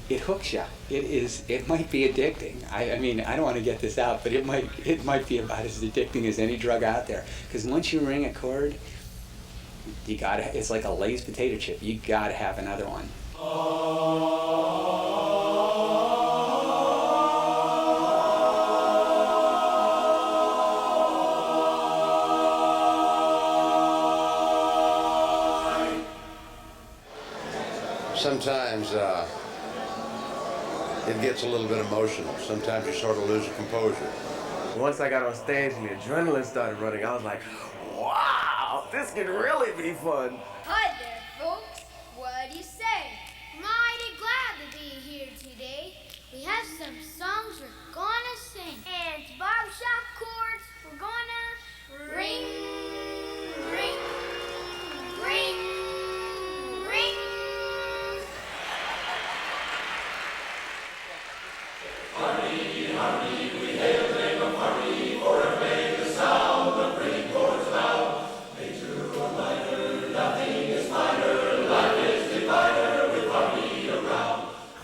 it hooks you. It might be addicting. I mean, I don't want to get this out, but it might be about as addicting as any drug out there. Because once you ring a chord, it's like a Lay's potato chip. You gotta have another one. Sometimes it gets a little bit emotional. Sometimes you sort of lose your composure. Once I got on stage and the adrenaline started running, I was like, wow, this could really be fun. Hi there, folks. What do you say? Mighty glad to be here today. We have some songs we're gonna sing. And to barbershop chords, we're gonna ring, ring, ring, ring.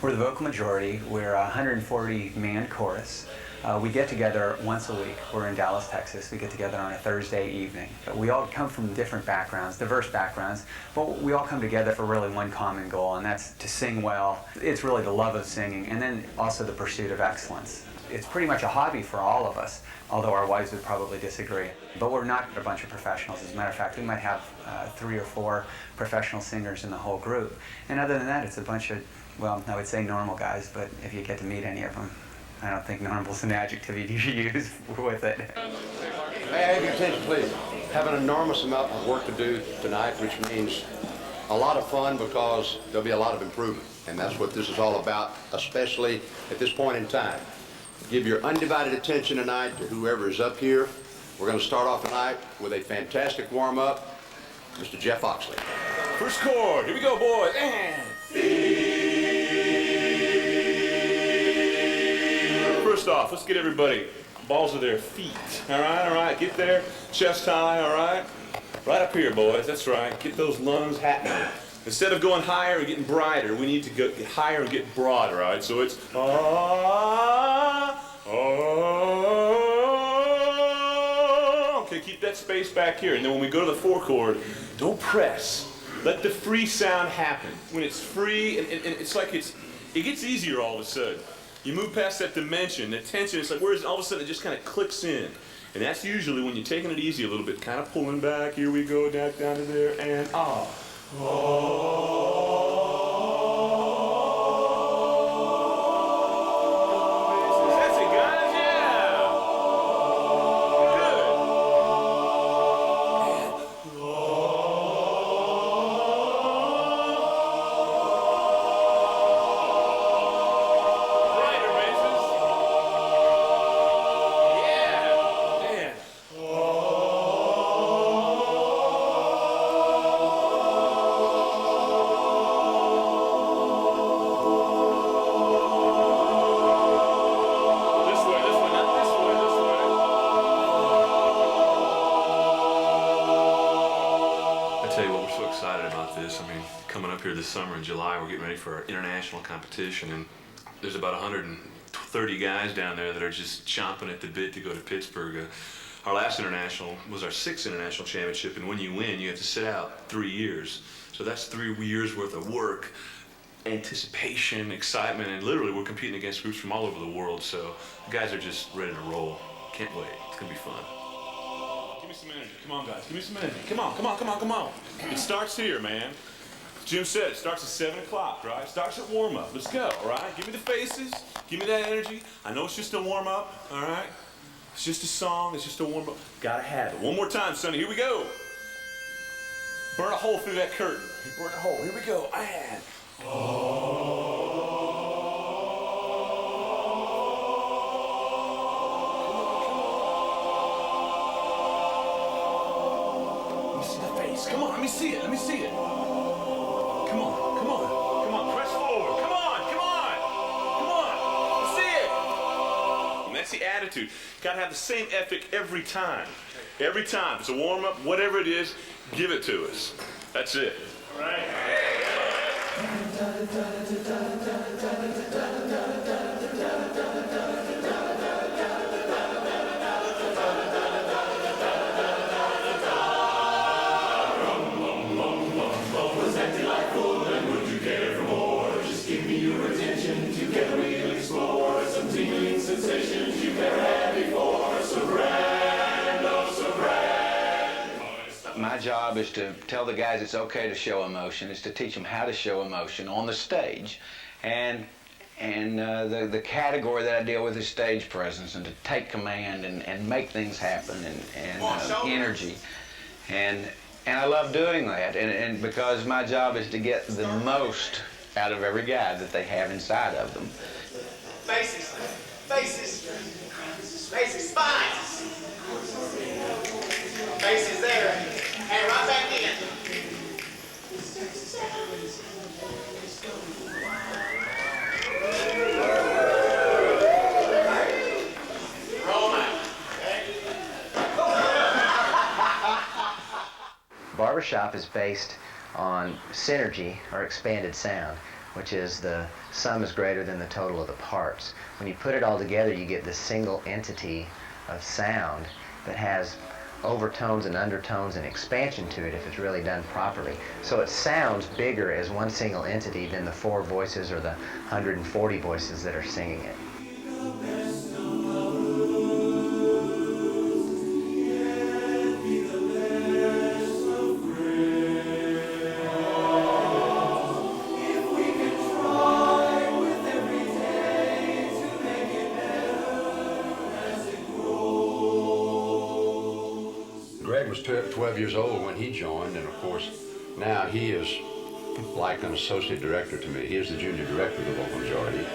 We're the vocal majority. We're a 140-man chorus. We get together once a week. We're in Dallas, Texas. We get together on a Thursday evening. We all come from different backgrounds, diverse backgrounds, but we all come together for really one common goal, and that's to sing well. It's really the love of singing, and then also the pursuit of excellence. It's pretty much a hobby for all of us, although our wives would probably disagree. But we're not a bunch of professionals. As a matter of fact, we might have 3 or 4 professional singers in the whole group. And other than that, it's a bunch of, well, I would say normal guys, but if you get to meet any of them, I don't think normal's an adjective you use with it. May I have your attention, please? Have an enormous amount of work to do tonight, which means a lot of fun because there'll be a lot of improvement. And that's what this is all about, especially at this point in time. Give your undivided attention tonight to whoever is up here. We're going to start off tonight with a fantastic warm-up. Mr. Jeff Oxley. First chord, here we go, boys. And first off, let's get everybody balls of their feet. All right, get there, chest high, all right? Right up here, boys, that's right. Get those lungs happening. Instead of going higher and getting brighter, we need to get higher and get broader, all right? So it's okay, keep that space back here. And then when we go to the 4 chord, don't press. Let the free sound happen. When it's free, and it's like it gets easier all of a sudden. You move past that dimension, that tension, it's like whereas all of a sudden it just kind of clicks in. And that's usually when you're taking it easy a little bit, kind of pulling back. Here we go, down to there, and That's it, guys, yeah. Good. Brighter basses. Yeah, man. This way, not this way, this way. I tell you what, we're so excited about this. I mean, coming up here this summer in July, we're getting ready for our international competition, and there's about 130 guys down there that are just chomping at the bit to go to Pittsburgh. Our last international was our 6th international championship, and when you win, you have to sit out 3 years. So that's 3 years worth of work, anticipation, excitement, and literally we're competing against groups from all over the world. So the guys are just ready to roll. Can't wait. It's gonna be fun. Give me some energy. Come on, guys. Give me some energy. Come on. It starts here, man. Jim said it starts at 7 o'clock, right? It starts at warm-up. Let's go, all right? Give me the faces. Give me that energy. I know it's just a warm-up, all right? It's just a song. It's just a warm-up. Gotta have it. One more time, Sonny. Here we go. Burn a hole through that curtain. Burn a hole. Here we go. And let me see the face. Come on, let me see it. Come on. Press forward. Come on. Let's see it. And that's the attitude. Gotta have the same ethic every time. Every time. It's a warm-up, whatever it is, give it to us. That's it. All right? My job is to tell the guys it's okay to show emotion, is to teach them how to show emotion on the stage. And the category that I deal with is stage presence, and to take command and make things happen, and energy. And I love doing that, and because my job is to get the most out of every guy that they have inside of them. Faces, faces, faces, spines. Faces there, and right back in. Roll out. Barbershop is based on synergy, or expanded sound, which is the sum is greater than the total of the parts. When you put it all together, you get this single entity of sound that has overtones and undertones and expansion to it if it's really done properly. So it sounds bigger as one single entity than the 4 voices or the 140 voices that are singing it. Greg was 12 years old when he joined, and of course, now he is like an associate director to me. He is the junior director of the vocal majority.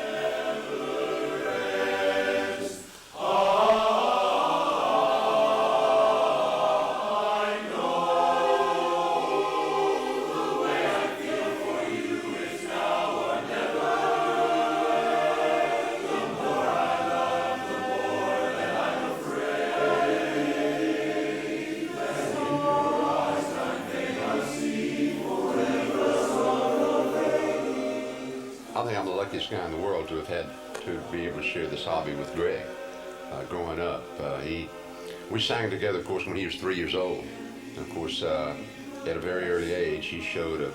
I think I'm the luckiest guy in the world to have had to be able to share this hobby with Greg. Growing up, we sang together, of course, when he was 3 years old. And of course, at a very early age, he showed an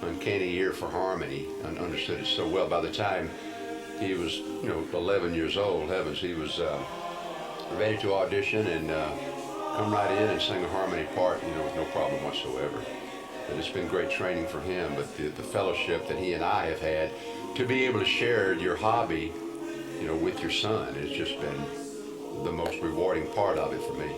uncanny ear for harmony and understood it so well. By the time he was, 11 years old, heavens, he was ready to audition and come right in and sing a harmony part, with no problem whatsoever. And it's been great training for him, but the fellowship that he and I have had to be able to share your hobby, with your son has just been the most rewarding part of it for me.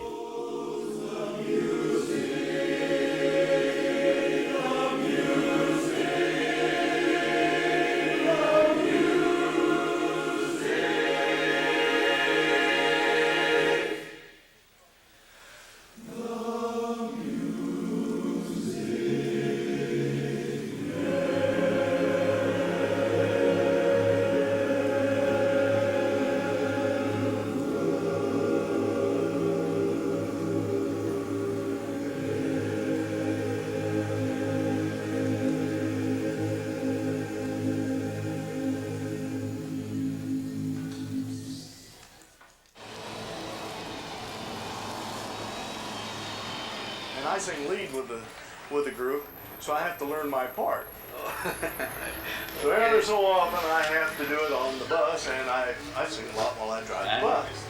And I sing lead with the group, so I have to learn my part. So every so often I have to do it on the bus, and I sing a lot while I drive the bus.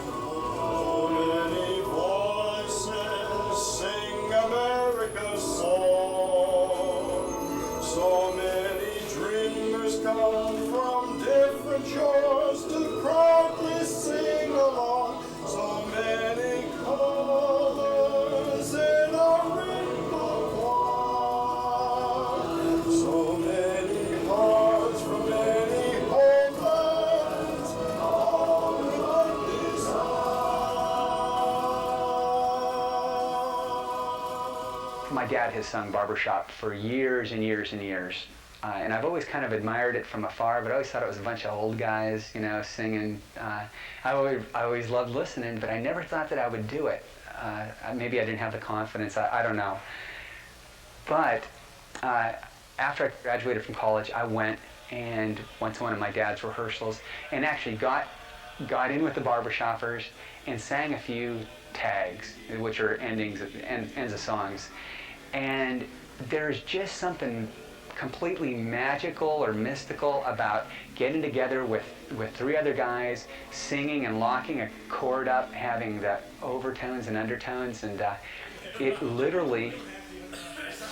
So many voices sing America's song. So many dreamers come from different shores to proudly sing along. So many colors in our rainbow choir. So many hearts from many homelands all one desire. My dad has sung barbershop for years and years and years. And I've always kind of admired it from afar, but I always thought it was a bunch of old guys, singing. I always loved listening, but I never thought that I would do it. Maybe I didn't have the confidence, I don't know. But after I graduated from college, I went to one of my dad's rehearsals and actually got in with the barbershoppers and sang a few tags, which are ends of songs. And there's just something completely magical or mystical about getting together with 3 other guys, singing and locking a chord up, having the overtones and undertones, and it literally,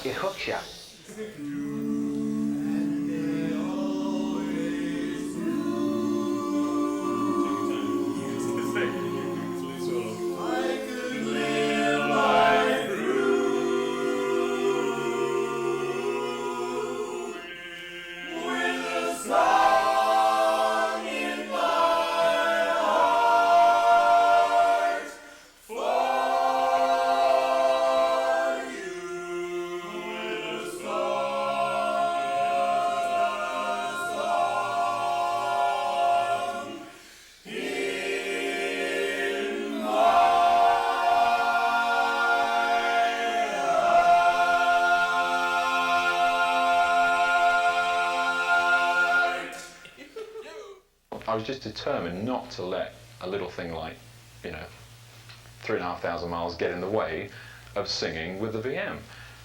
it hooks you. I was just determined not to let a little thing like, 3,500 miles get in the way of singing with the VM.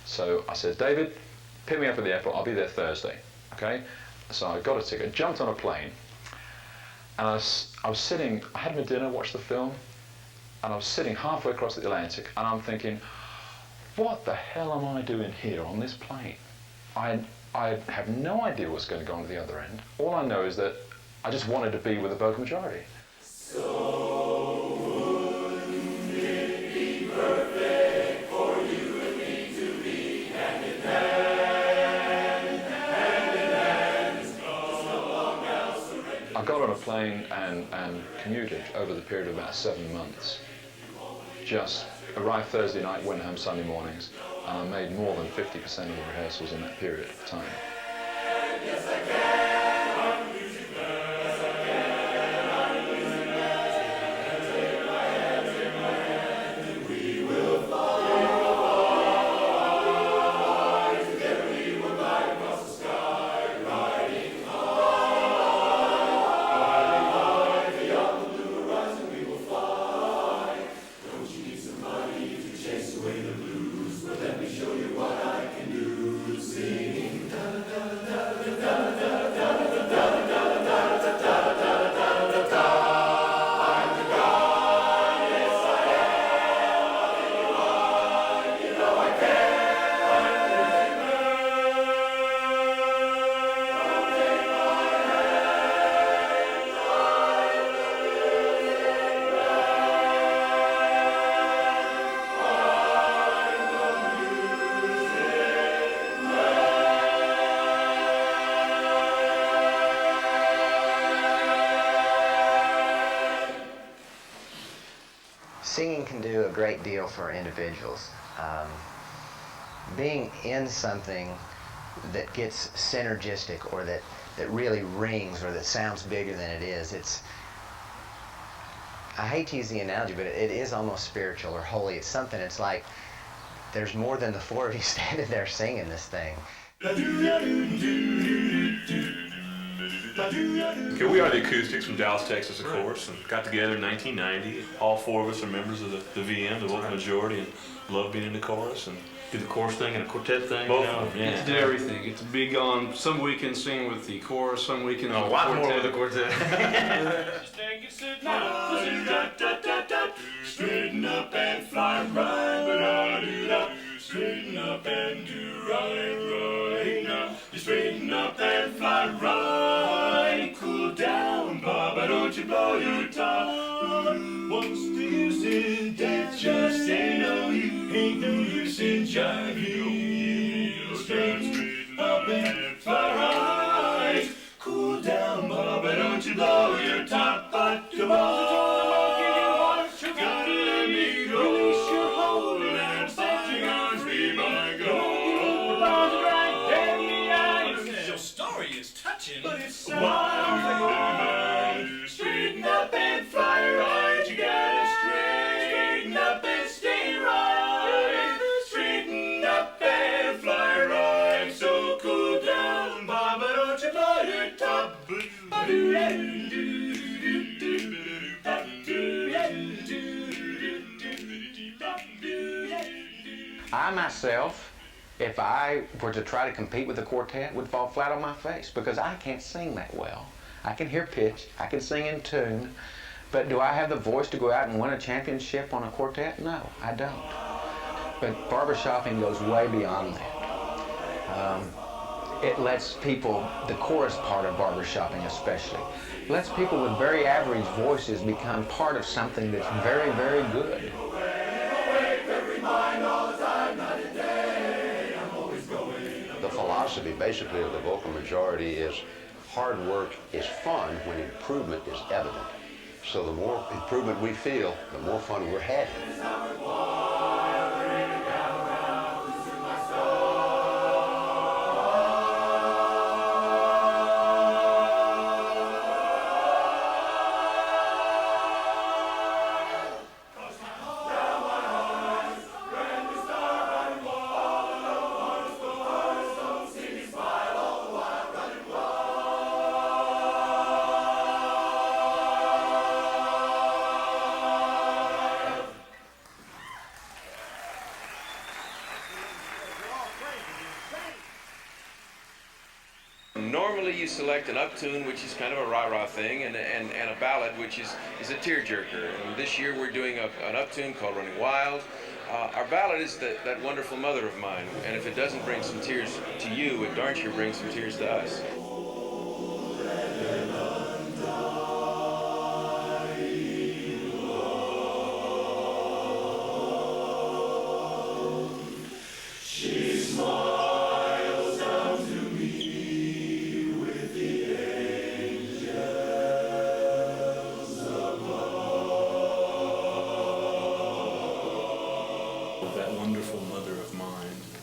So I said, David, pick me up at the airport, I'll be there Thursday, okay? So I got a ticket, jumped on a plane, and I was sitting, I had my dinner, watched the film, and I was sitting halfway across the Atlantic, and I'm thinking, what the hell am I doing here on this plane? I have no idea what's going to go on at the other end. All I know is that I just wanted to be with the vocal majority. So wouldn't it be perfect for you and me to be hand in hand, hand in hand? Just no long now surrender. I got on a plane and commuted over the period of about 7 months. Just arrived Thursday night, went home Sunday mornings, and I made more than 50% of the rehearsals in that period of time. Yes, I can. Singing can do a great deal for individuals. Being in something that gets synergistic or that really rings or that sounds bigger than it is, I hate to use the analogy, but it is almost spiritual or holy. It's something, it's like there's more than the 4 of you standing there singing this thing. Okay, we are the Acoustics from Dallas, Texas, of course, and got together in 1990. All 4 of us are members of the VM, the vocal majority, and love being in the chorus. And do the chorus thing and a quartet thing. Both of them, yeah. It's did everything. It's big on some weekends singing with the chorus, some weekends with the quartet. A lot more with the quartet. Straighten up and fly right, but I do that. Straighten up and do right now. You straighten up and fly right. Cool down, Papa, don't you blow your top. What's the use in that? Just ain't no use. Ain't no use in jiving. Straighten up and fly right. Cool down, Papa, don't you blow your top. But come on. But it's wild. Straighten up and fly right. You gotta straighten up and stay right. Straighten up and fly right. So cool Georgia buttertop. I myself, if I were to try to compete with the quartet, would fall flat on my face because I can't sing that well. I can hear pitch, I can sing in tune, but do I have the voice to go out and win a championship on a quartet? No, I don't. But barbershopping goes way beyond that. It lets people, the chorus part of barbershopping especially, lets people with very average voices become part of something that's very, very good. The philosophy basically of the vocal majority is hard work is fun when improvement is evident. So the more improvement we feel, the more fun we're having. Normally you select an uptune, which is kind of a rah-rah thing, and a ballad, which is a tearjerker. And this year we're doing an uptune called Running Wild. Our ballad is that wonderful mother of mine, and if it doesn't bring some tears to you, it darn sure brings some tears to us.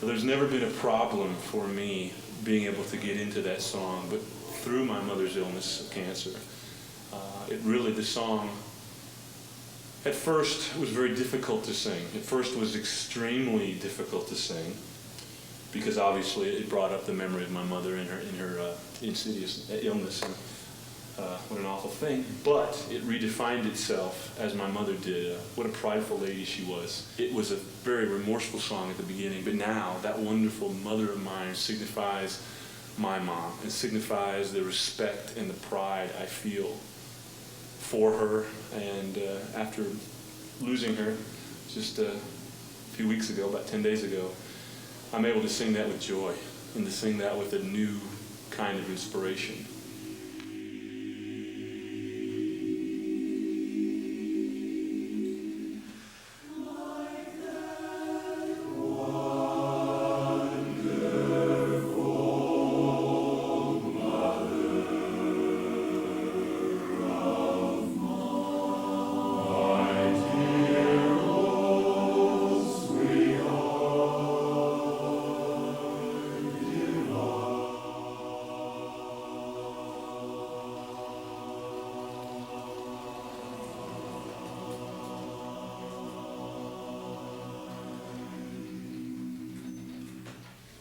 There's never been a problem for me being able to get into that song, but through my mother's illness of cancer, the song at first was very difficult to sing. At first was extremely difficult to sing because obviously it brought up the memory of my mother in her insidious illness. And, what an awful thing, but it redefined itself as my mother did. What a prideful lady she was. It was a very remorseful song at the beginning, but now that wonderful mother of mine signifies my mom. It signifies the respect and the pride I feel for her, and after losing her just a few weeks ago, about 10 days ago, I'm able to sing that with joy and to sing that with a new kind of inspiration.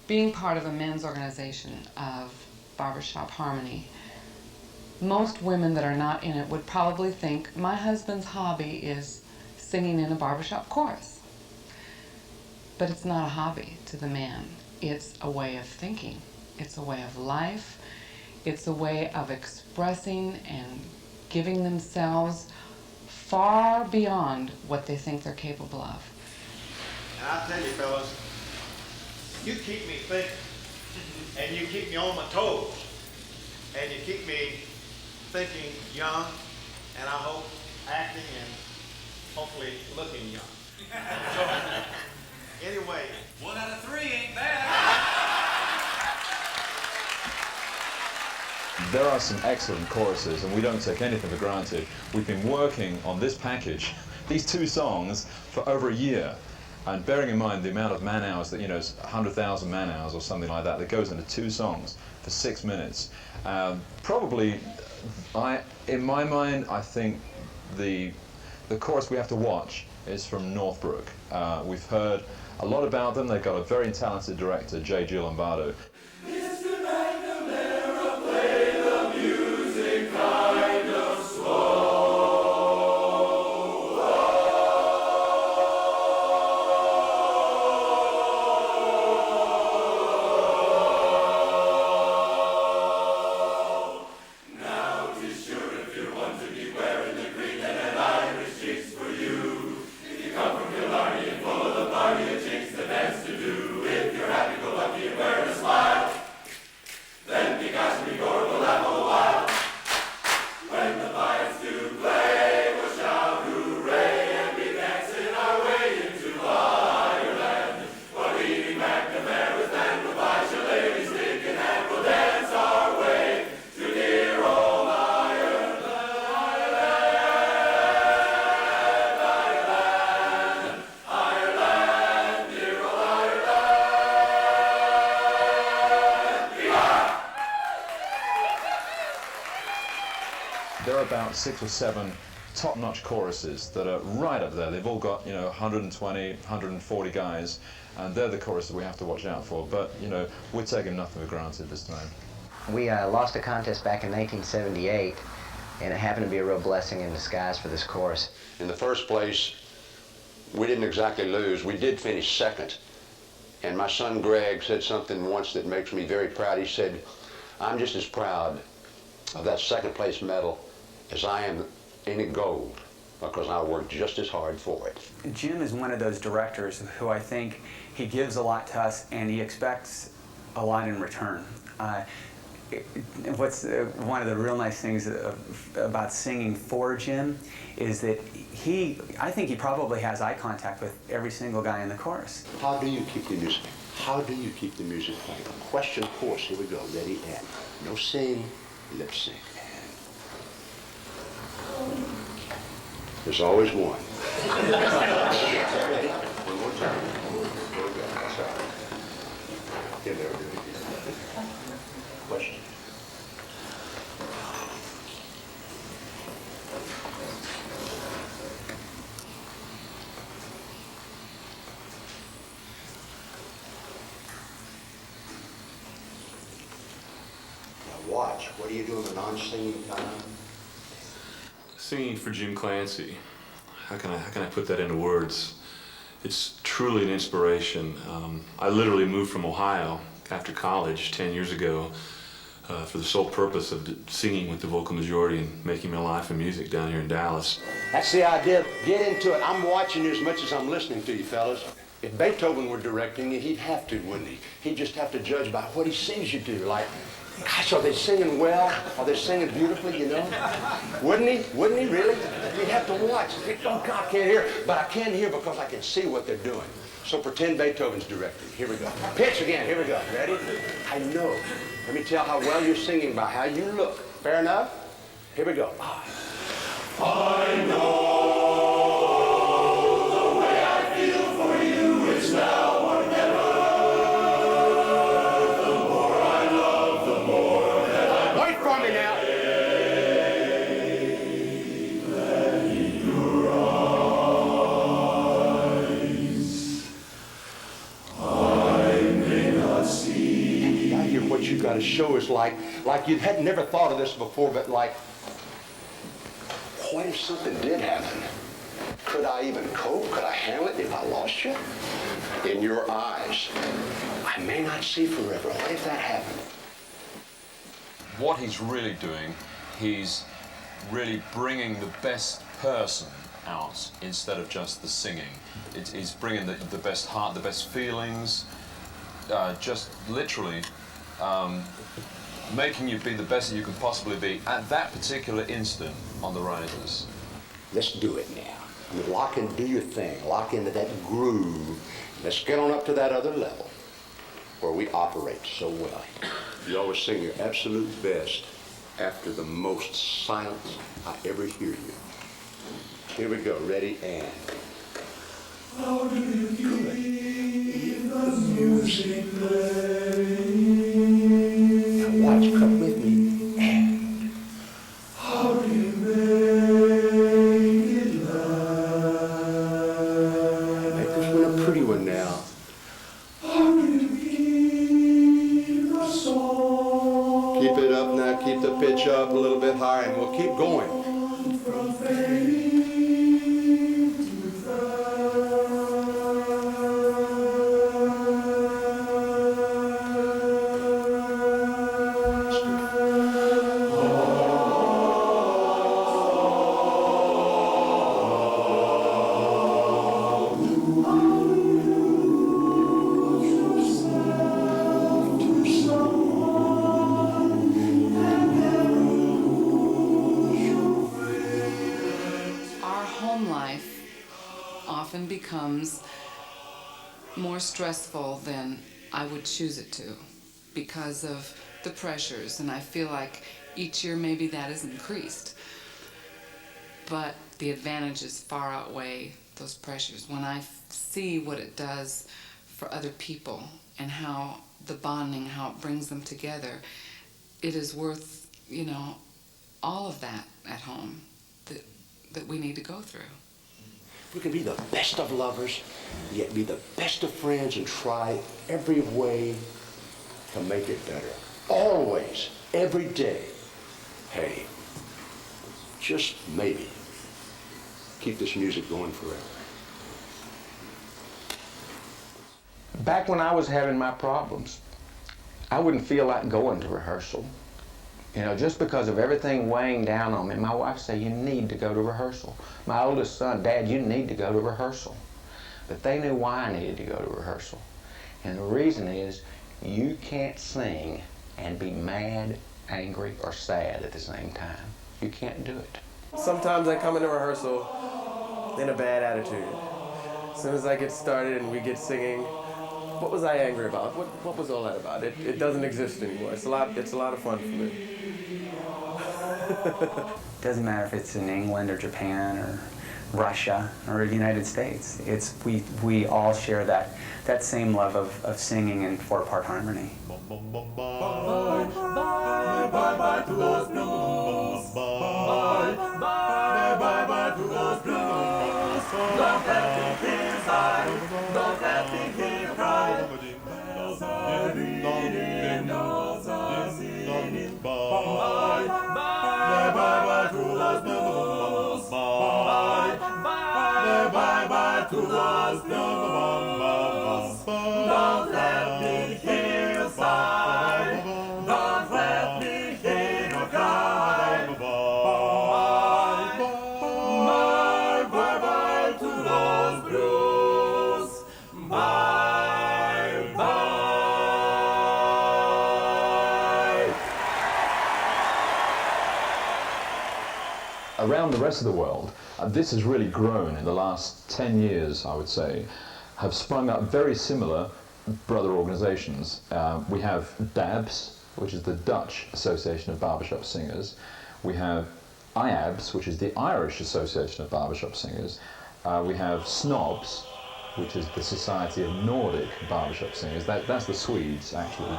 Being part of a men's organization of Barbershop Harmony, most women that are not in it would probably think my husband's hobby is singing in a barbershop chorus. But it's not a hobby to the man. It's a way of thinking. It's a way of life. It's a way of expressing and giving themselves far beyond what they think they're capable of. And I tell you, fellas, you keep me thinking, and you keep me on my toes, and you keep me thinking young, and I hope acting and hopefully looking young. So, anyway. 1 out of 3 ain't bad. There are some excellent choruses, and we don't take anything for granted. We've been working on this package, these 2 songs, for over a year. And bearing in mind the amount of man hours that, 100,000 man hours or something like that goes into 2 songs for 6 minutes. Probably, in my mind, I think the chorus we have to watch is from Northbrook. We've heard a lot about them. They've got a very talented director, J.G. Lombardo. Mr. McNamara. there are about 6 or 7 top-notch choruses that are right up there. They've all got, 120, 140 guys, and they're the choruses we have to watch out for. But, we're taking nothing for granted this time. We lost a contest back in 1978, and it happened to be a real blessing in disguise for this chorus. In the first place, we didn't exactly lose. We did finish second. And my son Greg said something once that makes me very proud. He said, "I'm just as proud of that second place medal as I am any gold, because I worked just as hard for it." Jim is one of those directors who I think he gives a lot to us and he expects a lot in return. What's one of the real nice things about singing for Jim is that I think he probably has eye contact with every single guy in the chorus. How do you keep the music? How do you keep the music playing? Question chorus, here we go, ready, and. No sing, lip sync. There's always one. Ready? One more time. There we go. That's all right. Get there. Question. Now watch. What are you doing the non-singing time? Singing for Jim Clancy, how can I put that into words? It's truly an inspiration. I literally moved from Ohio after college 10 years ago for the sole purpose of singing with the Vocal Majority and making my life in music down here in Dallas. That's the idea. Get into it. I'm watching you as much as I'm listening to you, fellas. If Beethoven were directing you, he'd have to, wouldn't he? He'd just have to judge by what he sees you do. Like, gosh, are they singing well? Are they singing beautifully, Wouldn't he? Wouldn't he, really? You'd have to watch. Oh, God, I can't hear. But I can hear because I can see what they're doing. So pretend Beethoven's directing. Here we go. Pitch again. Here we go. Ready? I know. Let me tell how well you're singing by how you look. Fair enough? Here we go. I know the way I feel for you is now or never. The more I love, the more that I wait for me now. in your eyes. I may not see. I hear what you got to show is like you had never thought of this before, but like, what if something did happen? Could I even cope? Could I handle it if I lost you? In your eyes. I may not see forever. What if that happened? What he's really doing, he's really bringing the best person out instead of just the singing. He's bringing the best heart, the best feelings, just literally making you be the best that you can possibly be at that particular instant on the risers. Let's do it now. You lock in, do your thing. Lock into that groove. Let's get on up to that other level where we operate so well. You always sing your absolute best after the most silence I ever hear you. Here we go. Ready, and. How do you keep the music playing? Now watch, come with me, and. How do you make it last? Make this one a pretty one now. How do you keep the song? Keep it up now. Keep the pitch up a little bit higher, and we'll keep going. From fading to fade. Often becomes more stressful than I would choose it to because of the pressures, and I feel like each year maybe that is increased. But the advantages far outweigh those pressures. When I see what it does for other people and how the bonding, how it brings them together, it is worth, all of that at home that we need to go through. We can be the best of lovers, yet be the best of friends and try every way to make it better. Always, every day. Hey, just maybe, keep this music going forever. Back when I was having my problems, I wouldn't feel like going to rehearsal. You know, just because of everything weighing down on me. My wife said, you need to go to rehearsal. My oldest son, Dad, you need to go to rehearsal. But they knew why I needed to go to rehearsal. And the reason is, you can't sing and be mad, angry, or sad at the same time. You can't do it. Sometimes I come into rehearsal in a bad attitude. As soon as I get started and we get singing, what was I angry about? What was all that about? It doesn't exist anymore. It's a lot of fun for me. Doesn't matter if it's in England or Japan or Russia or the United States. We all share that same love of singing in 4-part harmony. Bye-bye to those blues. Bye-bye to those blues. Don't let the kids hide. Don't let the kids cry. Bye-bye to those blues. Bye-bye to those blues. Don't let me hear you sigh. Don't let me hear you cry. Bye-bye to those blues. Bye-bye. Around the rest of the world, this has really grown in the last 10 years, I would say, have sprung up very similar brother organizations. We have DABS, which is the Dutch Association of Barbershop Singers. We have IABS, which is the Irish Association of Barbershop Singers. We have SNOBS, which is the Society of Nordic Barbershop Singers. That's the Swedes, actually.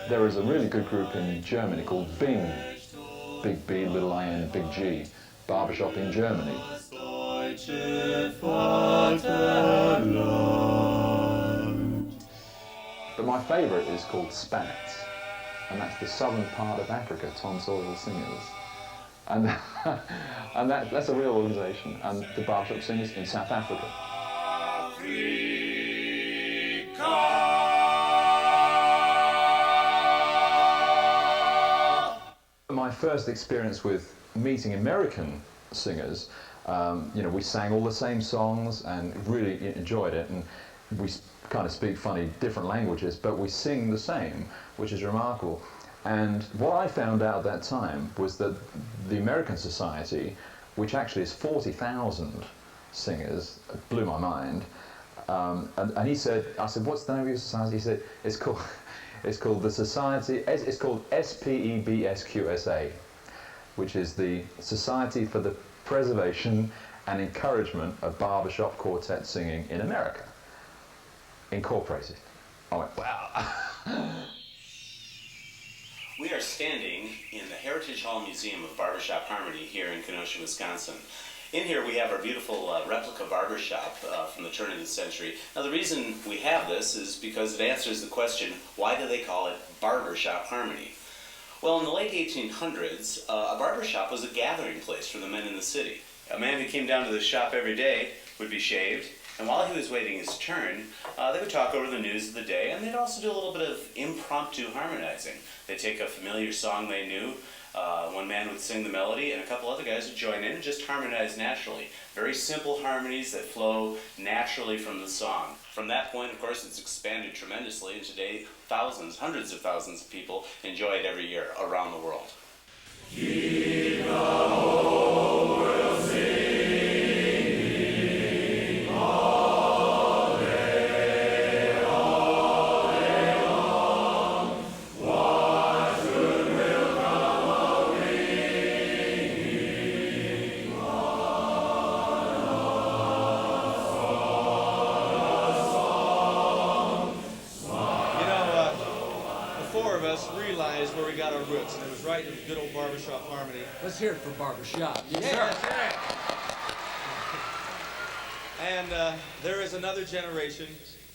There is a really good group in Germany called Bing, Big B, little I-N, Big G, Barbershop in Germany. But my favourite is called Spats, and that's the southern part of Africa, Tom Sawyer Singers. And, and that's a real organisation, and the Barbershop Singers in South Africa. My first experience with meeting American singers, you know, we sang all the same songs and really enjoyed it, and we kind of speak funny different languages, but we sing the same, which is remarkable. And what I found out at that time was that the American Society, which actually is 40,000 singers, blew my mind. And he said, I said, what's the name of your society? He said, it's called the Society, it's called SPEBSQSA, which is the Society for the Preservation and Encouragement of Barbershop Quartet Singing in America, Incorporated. I went, wow. We are standing in the Heritage Hall Museum of Barbershop Harmony here in Kenosha, Wisconsin. In here we have our beautiful replica barbershop from the turn of the century. Now the reason we have this is because it answers the question, why do they call it barbershop harmony? Well, in the late 1800s, a barbershop was a gathering place for the men in the city. A man who came down to the shop every day would be shaved, and while he was waiting his turn, they would talk over the news of the day, and they'd also do a little bit of impromptu harmonizing. They'd take a familiar song they knew, one man would sing the melody, and a couple other guys would join in and just harmonize naturally. Very simple harmonies that flow naturally from the song. From that point, of course, it's expanded tremendously, and today thousands, hundreds of thousands of people enjoy it every year around the world. Keep the whole world singing all day long. What good will come of ringing on a song? us realized where we got our roots, and it was right in good old Barbershop Harmony. Let's hear it for Barbershop. Yes, sir. And there is another generation,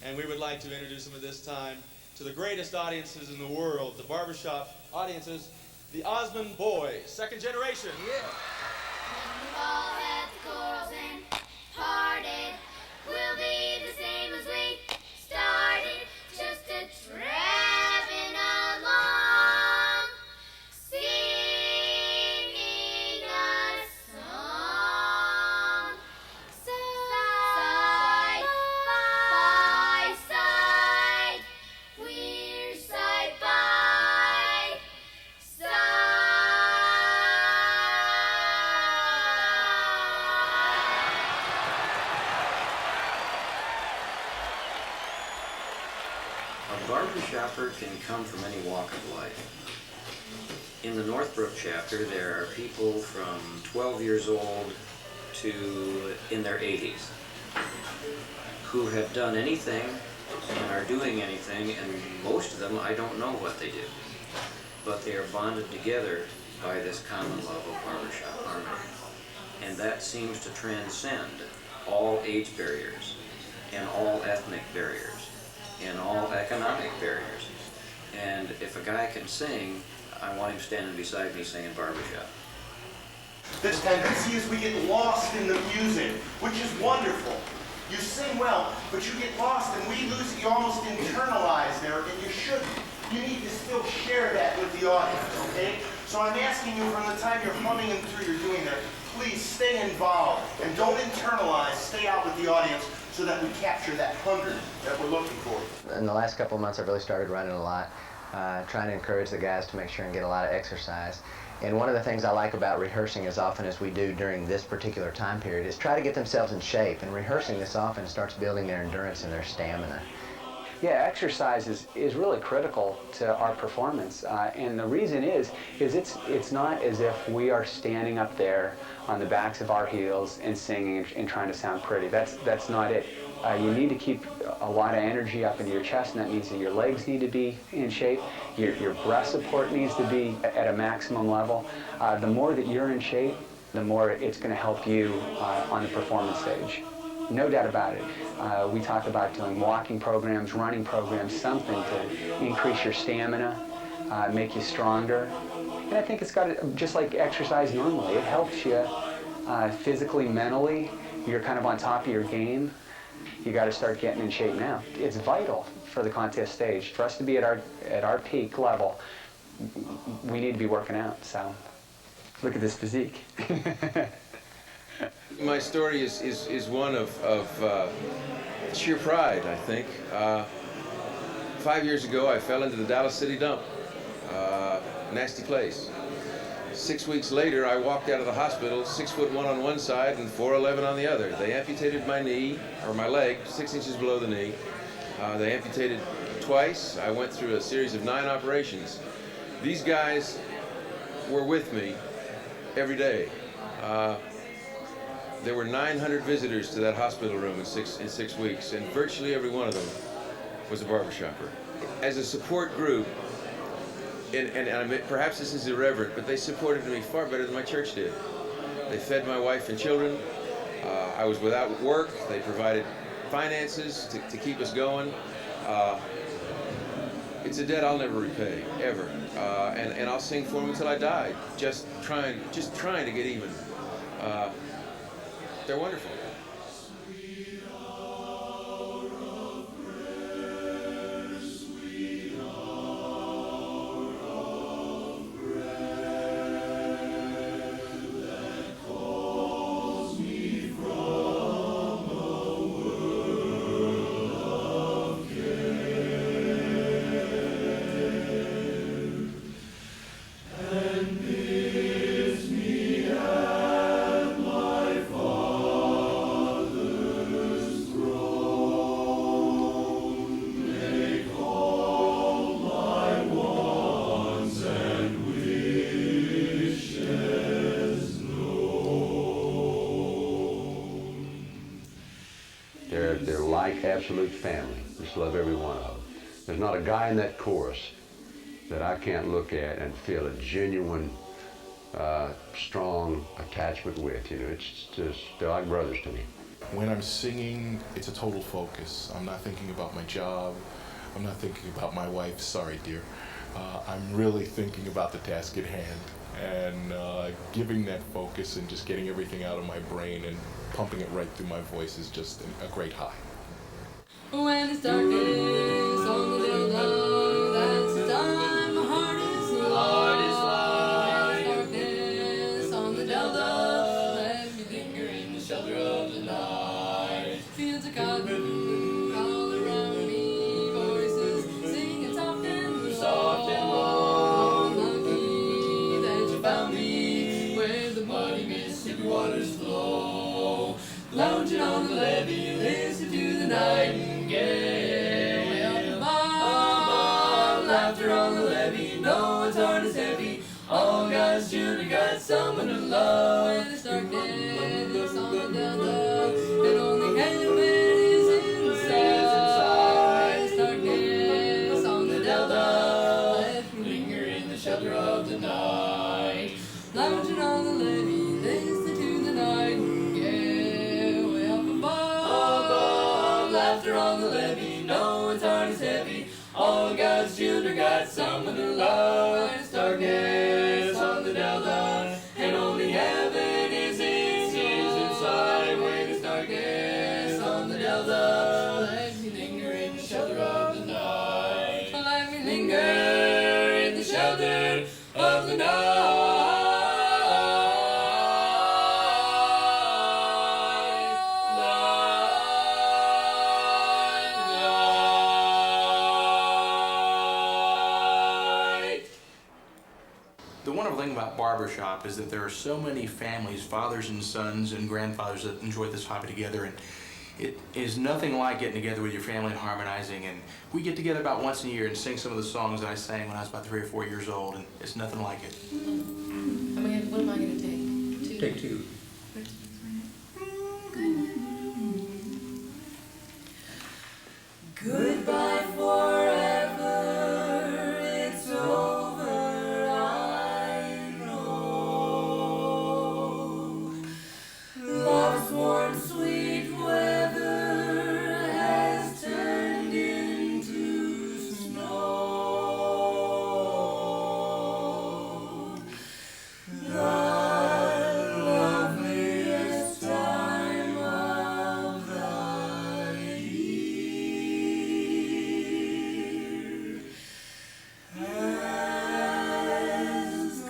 and we would like to introduce them at this time to the greatest audiences in the world, the Barbershop audiences, the Osmond Boys, second generation. Yeah. When we've all had the quarrels and parted, we'll be the same as we started, just a traveling along, singing a song. Side by side, we're side by A barbershopper can come from any walk of life. In the Northbrook chapter, there are people from 12 years old to in their 80s who have done anything and are doing anything, and most of them, I don't know what they do. But they are bonded together by this common love of barbershop harmony. And that seems to transcend all age barriers and all ethnic barriers and all economic barriers. And if a guy can sing, I want him standing beside me singing barbershop. The tendency is we get lost in the music, which is wonderful. You sing well, but you get lost and we lose it. You almost internalize there, and you shouldn't. You need to still share that with the audience, okay? So I'm asking you, from the time you're humming and through you're doing that, please stay involved and don't internalize. Stay out with the audience so that we capture that hunger that we're looking for. In the last couple of months, I've really started running a lot, trying to encourage the guys to make sure and get a lot of exercise. And one of the things I like about rehearsing as often as we do during this particular time period is try to get themselves in shape. And rehearsing this often starts building their endurance and their stamina. Yeah, exercise is really critical to our performance, and the reason is it's not as if we are standing up there on the backs of our heels and singing and trying to sound pretty. That's not it. You need to keep a lot of energy up into your chest, and that means that your legs need to be in shape, your breath support needs to be at a maximum level. The more that you're in shape, the more it's going to help you on the performance stage. No doubt about it. We talk about doing walking programs, running programs, something to increase your stamina, make you stronger. And I think it's got to, just like exercise normally, it helps you physically, mentally. You're kind of on top of your game. You got to start getting in shape now. It's vital for the contest stage. For us to be at our peak level, we need to be working out. So look at this physique. My story is one of sheer pride, I think. 5 years ago, I fell into the Dallas City dump. Nasty place. 6 weeks later, I walked out of the hospital 6'1" on one side and 4'11" on the other. They amputated my knee, or my leg, 6 inches below the knee. They amputated twice. I went through a series of 9 operations. These guys were with me every day. There were 900 visitors to that hospital room in six weeks, and virtually every one of them was a barbershopper. As a support group, and I mean, perhaps this is irreverent, but they supported me far better than my church did. They fed my wife and children. I was without work. They provided finances to keep us going. It's a debt I'll never repay, ever. And I'll sing for them until I die, just trying to get even. They're wonderful. They're like absolute family. Just love every one of them. There's not a guy in that chorus that I can't look at and feel a genuine, strong attachment with. You know, it's just, they're like brothers to me. When I'm singing, it's a total focus. I'm not thinking about my job. I'm not thinking about my wife. Sorry, dear. I'm really thinking about the task at hand, and giving that focus and just getting everything out of my brain and pumping it right through my voice is just a great high. When it's darkest on the Delta, that's the time my heart is light. Darkness on the Delta, let me linger in the shelter of the night. Fields of cotton all around me, voices singing soft and low. Lucky that you found me where the muddy Mississippi waters flow. Lounging on the levee, listen to the nightingale. Way up above, laughter on the levee. No one's heart is heavy. All God's children got someone to love. When it's darkness on the Delta, and only heaven is inside. It's darkness on the Delta, let me linger in the shelter of the night. Lounging on the levee, listen to the nightingale. Way up above, laughter on the levee. No one's heart is heavy. All God's children got someone to love. When it's darkness on the Delta, and only heaven is inside. When it's darkness on the Delta, let me linger in the shelter of the night. Let me linger in the shelter of the night. The wonderful thing about barbershop is that there are so many families, fathers and sons and grandfathers, that enjoy this hobby together, and it is nothing like getting together with your family and harmonizing. And we get together about once a year and sing some of the songs that I sang when I was about 3 or 4 years old, and it's nothing like it. What am I going to take? Take two. Goodbye forever, it's over, I know. Love's warm, sweet weather has turned into snow. The loveliest time of the year has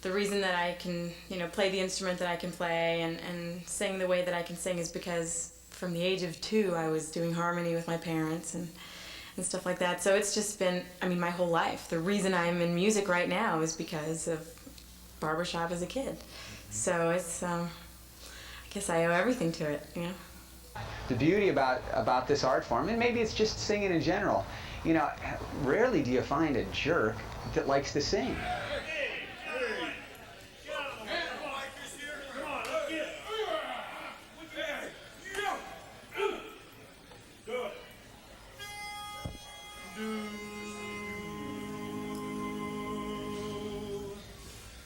The reason that I can, play the instrument that I can play and sing the way that I can sing is because from the age of 2, I was doing harmony with my parents and stuff like that. So it's just been, my whole life. The reason I'm in music right now is because of barbershop as a kid. So it's, I guess I owe everything to it, The beauty about this art form, and maybe it's just singing in general, rarely do you find a jerk that likes to sing.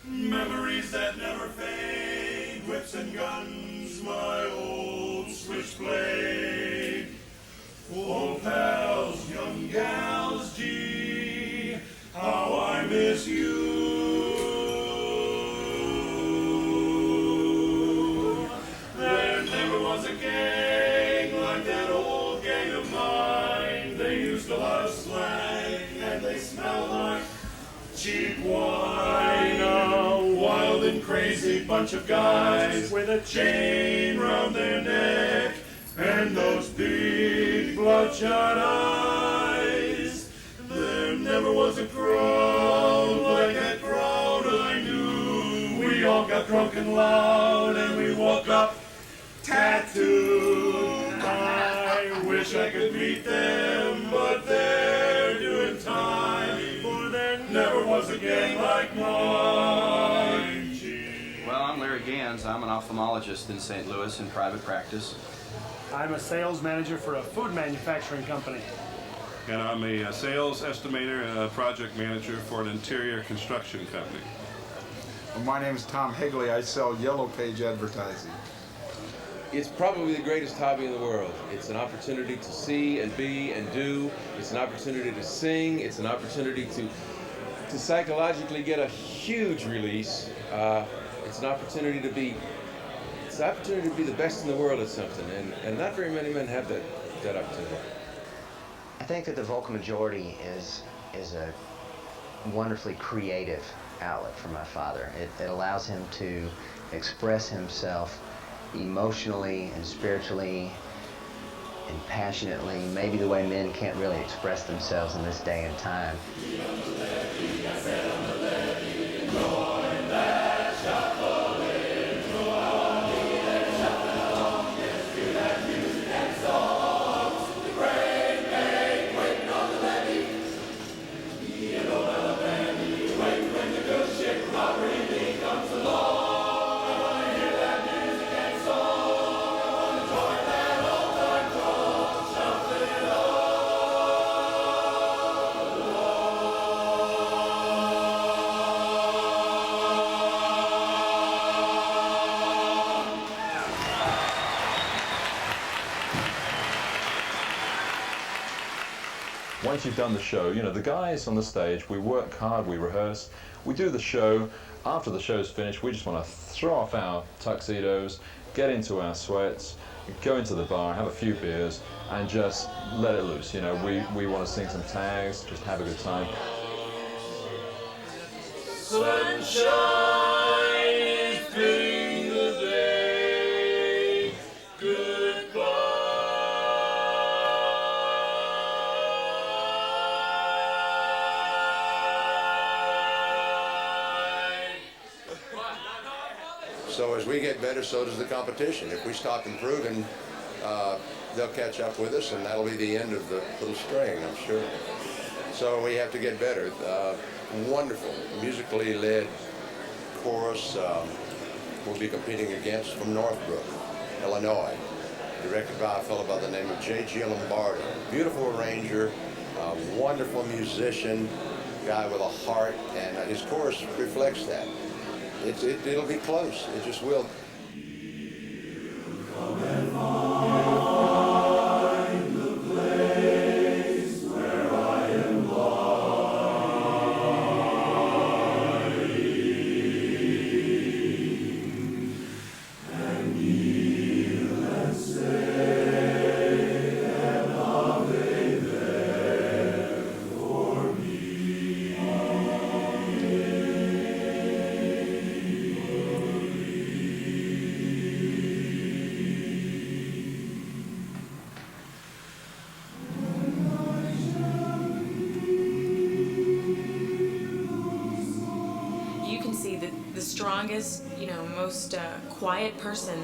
Memories that never fade, whips and guns, my old switchblade. Old pals, young gals, gee, how I miss you. There never was a gang like that old gang of mine. They used a lot of slang and they smelled like cheap wine. A wild and crazy bunch of guys with a chain round their neck and those big bloodshot eyes. There never was a crowd like that crowd I knew. We all got drunk and loud and we woke up tattooed. I wish I could meet them, but they're doing time. For there never was a gang like mine. Well, I'm Larry Gans. I'm an ophthalmologist in St. Louis in private practice. I'm a sales manager for a food manufacturing company. And I'm a sales estimator and a project manager for an interior construction company. My name is Tom Higley. I sell Yellow Page advertising. It's probably the greatest hobby in the world. It's an opportunity to see and be and do. It's an opportunity to sing. It's an opportunity to psychologically get a huge release. It's an opportunity to be the best in the world at something, and not very many men have that opportunity. I think that the vocal majority is a wonderfully creative outlet for my father. It allows him to express himself emotionally and spiritually and passionately, maybe the way men can't really express themselves in this day and time. Once you've done the show, you know, the guys on the stage, we work hard, we rehearse, we do the show. After the show's finished, we just want to throw off our tuxedos, get into our sweats, go into the bar, have a few beers, and just let it loose. You know, we want to sing some tags, just have a good time. Sunshine is being the day. Goodbye. So as we get better, so does the competition. If we stop improving, they'll catch up with us, and that'll be the end of the little string, I'm sure. So we have to get better. Wonderful, musically led chorus we'll be competing against from Northbrook, Illinois, directed by a fellow by the name of J.G. Lombardo. Beautiful arranger, wonderful musician, guy with a heart, and his chorus reflects that. It'll be close, it just will. Strongest, most quiet person,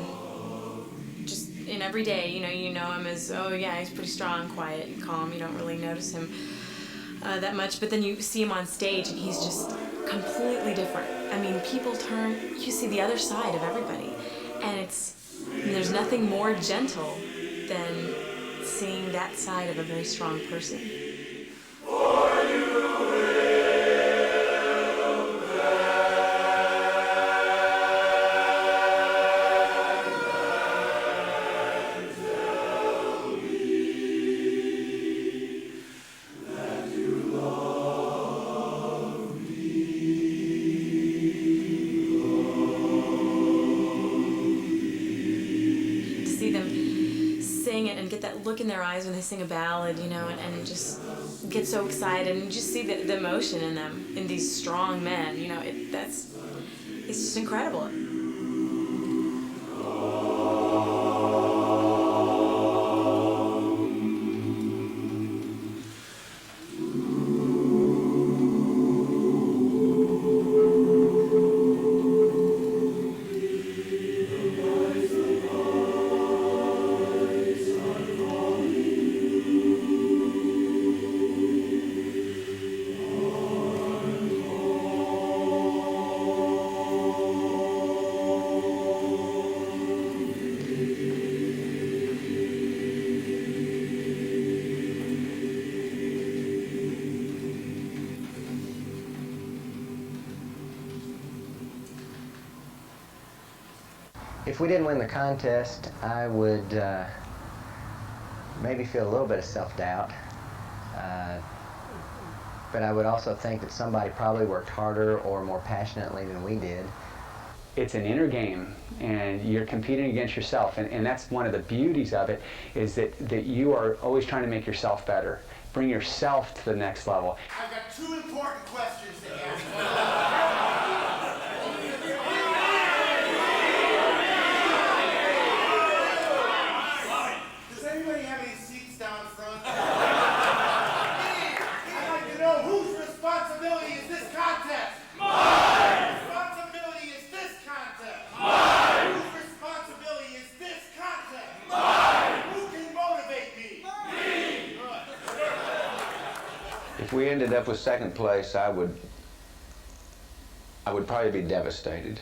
just in every day, you know him as, oh yeah, he's pretty strong, quiet, and calm. You don't really notice him that much, but then you see him on stage and he's just completely different. I mean, people turn, you see the other side of everybody, and there's nothing more gentle than seeing that side of a very strong person. Look in their eyes when they sing a ballad, and just get so excited, and you just see the emotion in them, in these strong men, it's just incredible. If we didn't win the contest, I would maybe feel a little bit of self-doubt. But I would also think that somebody probably worked harder or more passionately than we did. It's an inner game, and you're competing against yourself, and that's one of the beauties of it, is that you are always trying to make yourself better. Bring yourself to the next level. I've got two important questions to ask. Does anybody have any seats down front? I'd like to know whose responsibility is this contest? Mine! Whose responsibility is this contest? Mine! Whose responsibility is this contest? Mine! Who can motivate me? Me! If we ended up with second place, I would probably be devastated,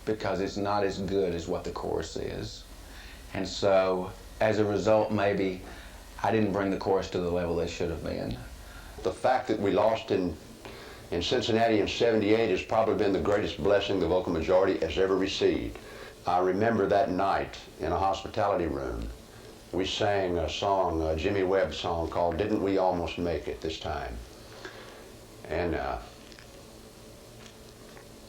because it's not as good as what the chorus is. And so, as a result, maybe I didn't bring the chorus to the level they should have been. The fact that we lost in Cincinnati in '78 has probably been the greatest blessing the vocal majority has ever received. I remember that night in a hospitality room, we sang a song, a Jimmy Webb song called "Didn't We Almost Make It This Time?" And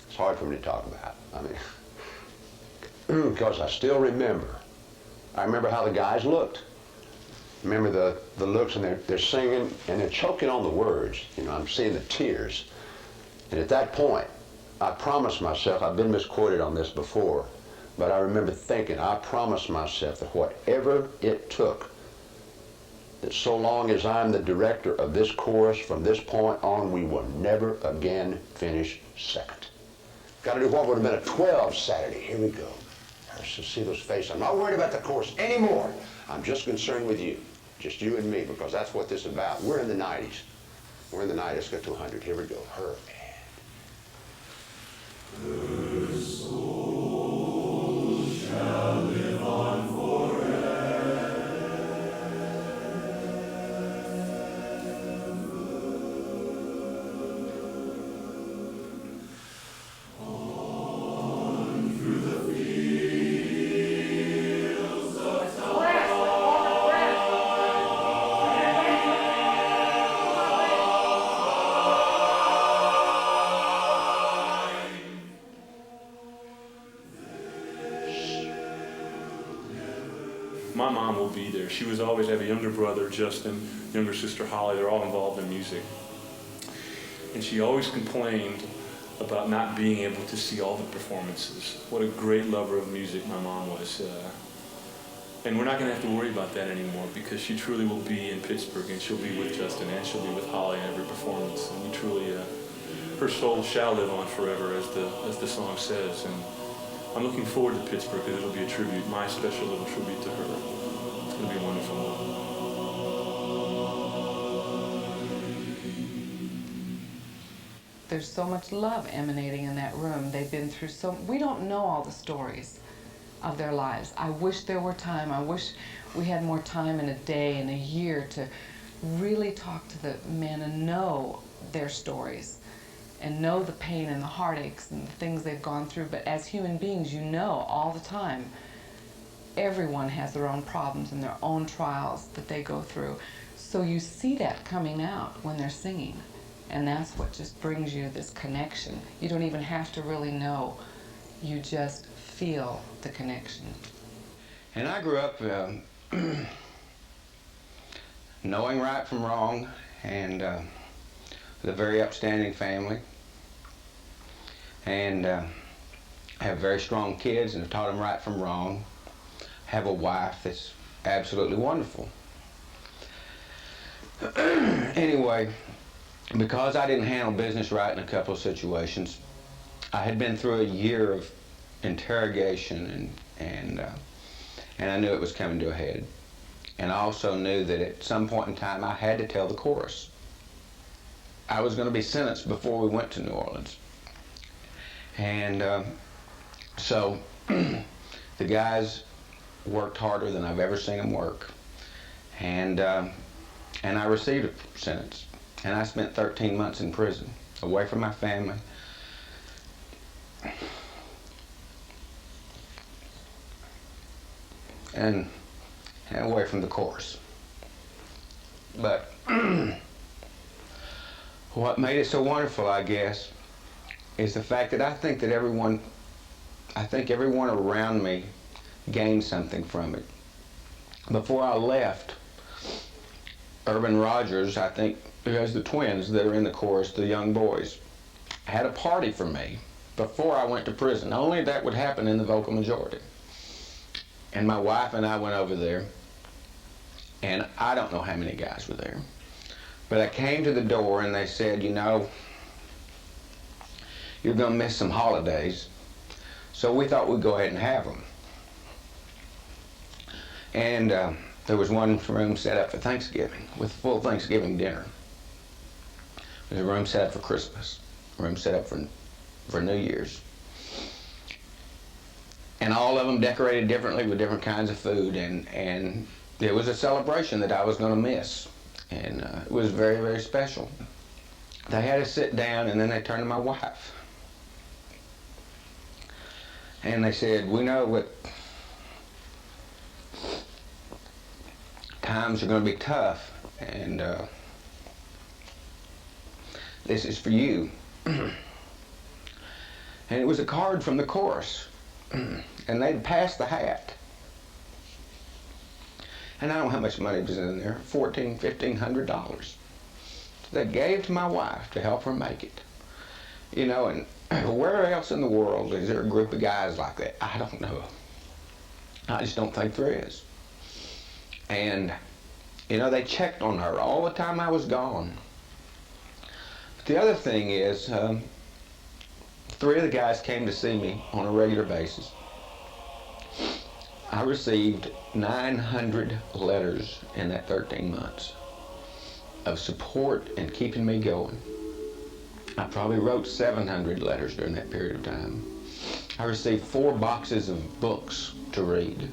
it's hard for me to talk about. I mean, because I still remember. I remember how the guys looked. Remember the looks, and they're singing, and they're choking on the words. You know, I'm seeing the tears. And at that point, I promised myself, I've been misquoted on this before, but I remember thinking, I promised myself that whatever it took, that so long as I'm the director of this chorus, from this point on, we will never again finish second. Got to do what would have been a 12 Saturday. Here we go. Let's just see those faces. I'm not worried about the chorus anymore. I'm just concerned with you. Just you and me, because that's what this is about. We're in the 90s. We're in the 90s. Let's get to 100. Here we go. Her soul shall live on forever. On through the fields of My mom will be there. She was always have a younger brother, Justin, younger sister Holly. They're all involved in music. And she always complained about not being able to see all the performances. What a great lover of music my mom was. And we're not going to have to worry about that anymore, because she truly will be in Pittsburgh, and she'll be with Justin, and she'll be with Holly in every performance. And we truly, her soul shall live on forever, as the song says. And I'm looking forward to Pittsburgh, because it'll be a tribute, my special little tribute to her. It's going to be wonderful. There's so much love emanating in that room. They've been through we don't know all the stories of their lives. I wish there were time. I wish we had more time in a day, in a year, to really talk to the men and know their stories and know the pain and the heartaches and the things they've gone through. But as human beings, you know all the time, everyone has their own problems and their own trials that they go through. So you see that coming out when they're singing. And that's what just brings you this connection. You don't even have to really know. You just feel the connection. And I grew up knowing right from wrong, and with a very upstanding family. And have very strong kids, and have taught them right from wrong. Have a wife that's absolutely wonderful. Anyway, because I didn't handle business right in a couple of situations, I had been through a year of interrogation, and I knew it was coming to a head. And I also knew that at some point in time I had to tell the chorus. I was going to be sentenced before we went to New Orleans. And so the guys worked harder than I've ever seen them work. And I received a sentence. And I spent 13 months in prison, away from my family. and away from the chorus. But what made it so wonderful, I guess, is the fact that I think everyone around me gained something from it. Before I left, Urban Rogers, I think, who has the twins that are in the chorus, the young boys, had a party for me before I went to prison. Only that would happen in the vocal majority. And my wife and I went over there, and I don't know how many guys were there. But I came to the door and they said, you know, you're gonna miss some holidays. So we thought we'd go ahead and have them. And there was one room set up for Thanksgiving, with a full Thanksgiving dinner. There's a room set up for Christmas, a room set up for New Year's. And all of them decorated differently with different kinds of food, and it was a celebration that I was going to miss. And it was very, very special. They had us sit down, and then they turned to my wife. And they said, we know what times are going to be tough, and this is for you. And it was a card from the chorus, and they'd passed the hat. And I don't know how much money was in there, $1,500. They gave to my wife to help her make it. You know, and where else in the world is there a group of guys like that? I don't know. I just don't think there is. And, you know, they checked on her all the time I was gone. But the other thing is, 3 of the guys came to see me on a regular basis. I received 900 letters in that 13 months of support and keeping me going. I probably wrote 700 letters during that period of time. I received 4 boxes of books to read,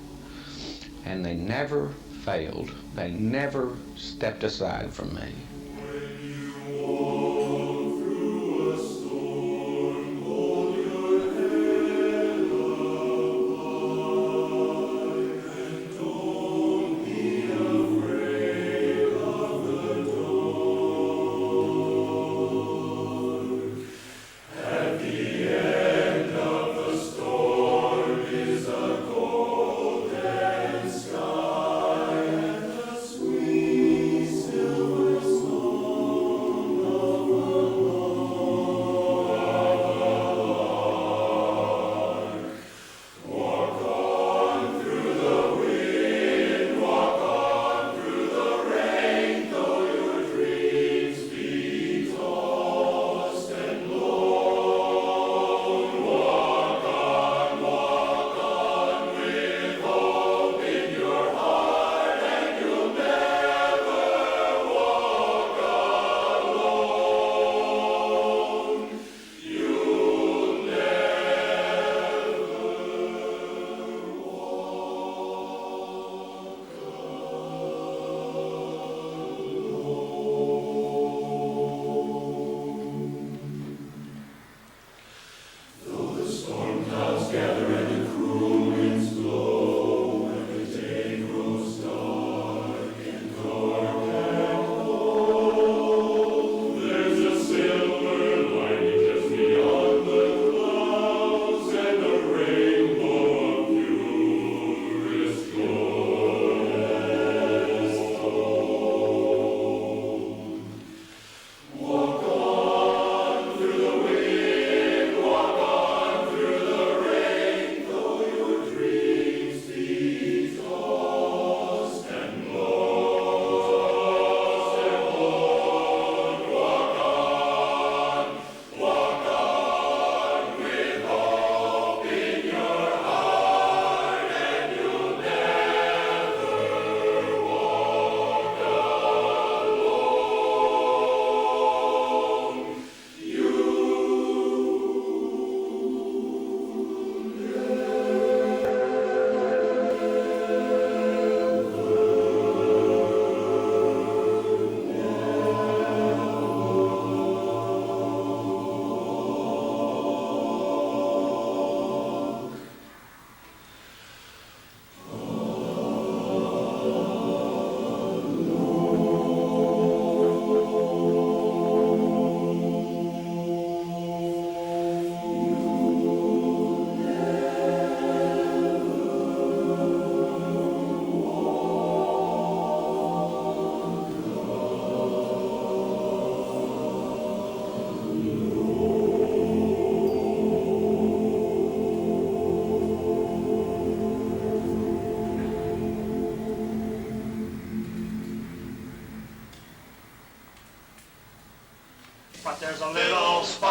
and they never failed. They never stepped aside from me. Silver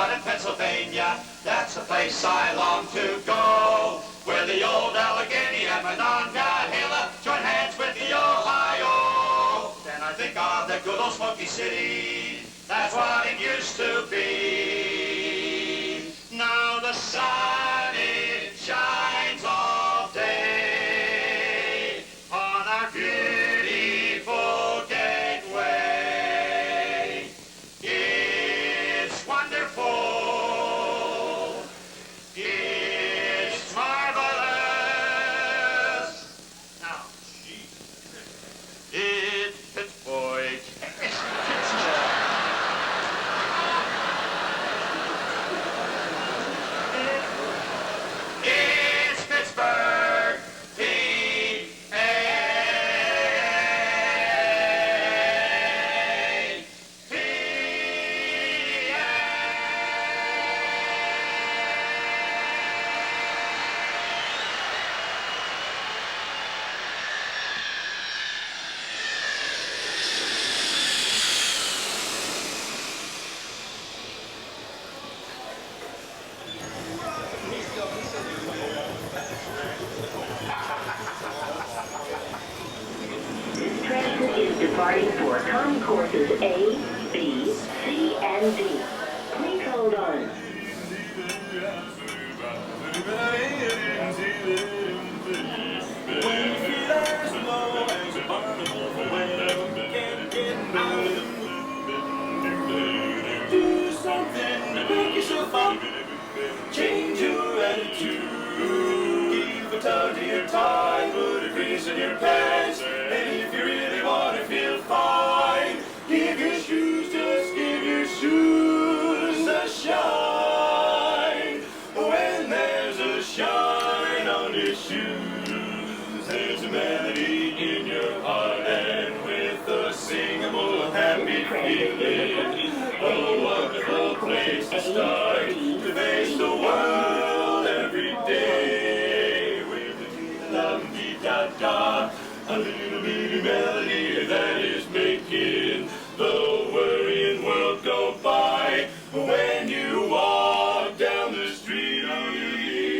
out in Pennsylvania, that's the place I long to go. Where the old Allegheny and Monongahela join hands with the Ohio. Then I think of the good old Smoky City, that's what it used to be. Now the sun, it shines all day on our beautiful gateway. It's wonderful. It's marvelous. Now, it's Pittsburgh. It's Pittsburgh, P.A. This train is departing for concourses A, B, C, and D. Please hold on. Do something to make yourself up. Change your attitude. Give a tug to your tie, put a crease in your pants. And if you really want to feel fine, give your shoes, just give your shoes a shine. When there's a shine on your shoes, there's a melody in your heart, and with a singable happy feeling, a wonderful place to start, to face the world every day with a la-dee-da-da, a little bitty melody that is making the worrying world go by. When you walk down the street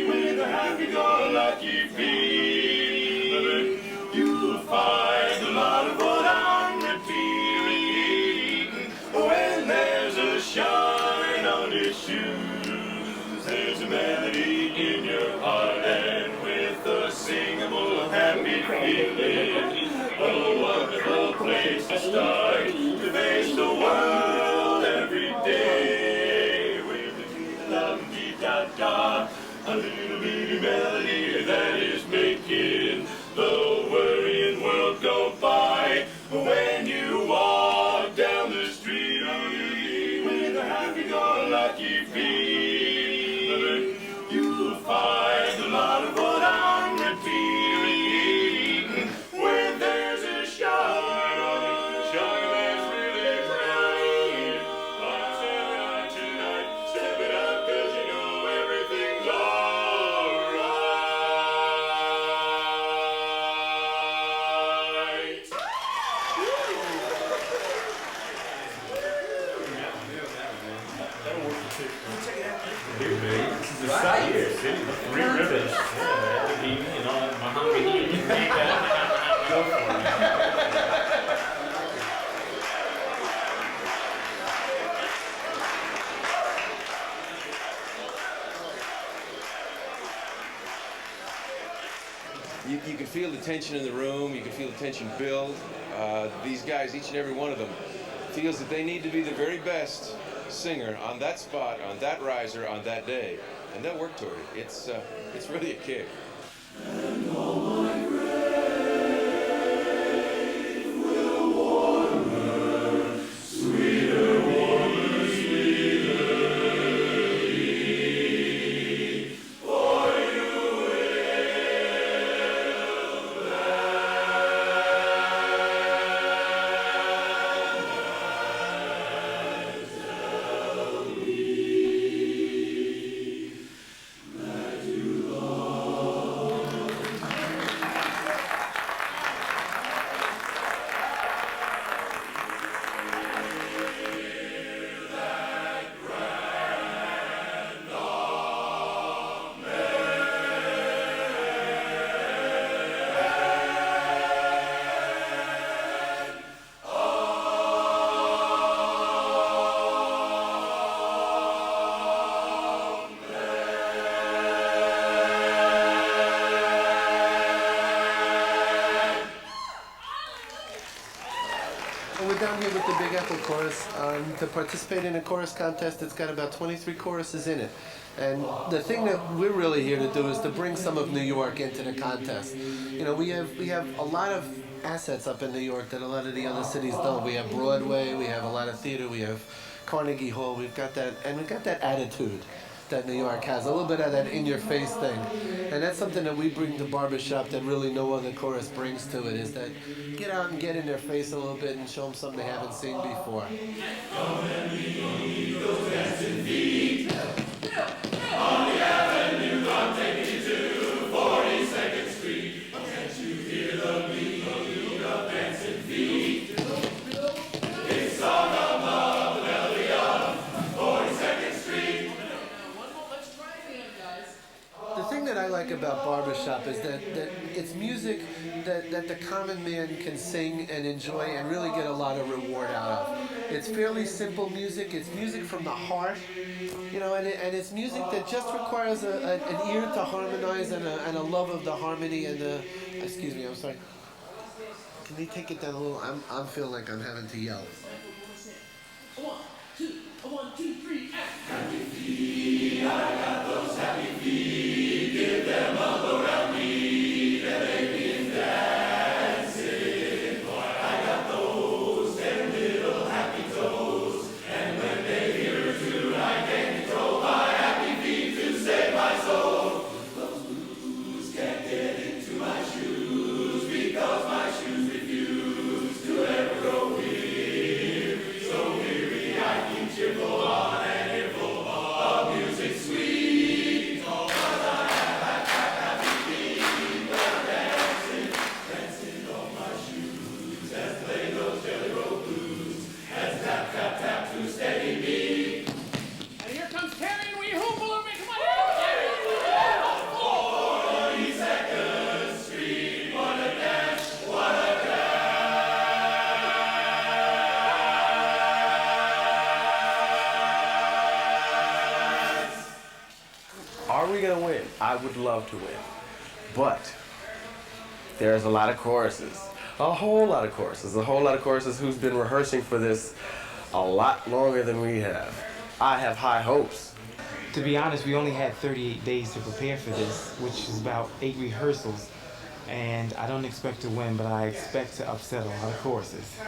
with a happy-go-lucky feeling, you'll find a lot of what I'm repeating. When there's a shine on your shoes, there's a melody in your heart, and with a singable happy feeling, a wonderful place to start, to face the world every day with a la-dee-da-da, a little bitty melody that is making the worrying world go by. When you walk down the street with a happy-go-lucky feeling, you'll find a lot of what I'm repeating. When there's a shine that's really bright, I'm stepping out tonight, step it up, 'cause you know everything's alright. Here, baby. This is the site here. City, the three ribbons. Yeah, the heat and all that Muhammad heat. Go for it. You can feel the tension in the room. You can feel the tension build. These guys, each and every one of them, feels that they need to be the very best singer on that spot, on that riser, on that day, and they'll work toward it. It's really a kick. chorus. To participate in a chorus contest, it's got about 23 choruses in it. And the thing that we're really here to do is to bring some of New York into the contest. You know, we have a lot of assets up in New York that a lot of the other cities don't. We have Broadway, we have a lot of theater, we have Carnegie Hall, we've got that, and we've got that attitude that New York has, a little bit of that in-your-face thing. And that's something that we bring to Barbershop that really no other chorus brings to it, is that get out and get in their face a little bit and show them something they haven't seen before. Come and meet those dancing feet. On the avenue, I'm taking you to 42nd Street. Can't you hear the beat of dancing feet? It's song above the melody of 42nd Street. The thing that I like about Barbershop is that it's music that the common man can sing and enjoy and really get a lot of reward out of. It's fairly simple music. It's music from the heart, you know, and it's music that just requires an ear to harmonize and a love of the harmony and the. Excuse me, I'm sorry. Can they take it down a little? I'm feeling like I'm having to yell. 1, 2, 3, happy feet, I got those happy feet. Give them a load around me, and they begin dancing. Boy, I got those 10 little happy toes, and when they hear a tune, I can control my happy feet to save my soul. Those blues can't get into my shoes because my shoes refuse to ever go weary. So weary I keep cheerful on and earful of music sweet. Oh, but I have happy feet when I'm dancing on my shoes as play those Jelly Roll blues, as tap, tap, tap to steady me. And here comes Terry, and we hoop a little bit. Come on. 42nd Street, what a dance, what a Are we going to win? I would love to win. But there's a lot of choruses. A whole lot of choruses. A whole lot of choruses who's been rehearsing for this a lot longer than we have. I have high hopes. To be honest, we only had 38 days to prepare for this, which is about 8 rehearsals. And I don't expect to win, but I expect to upset a lot of choruses.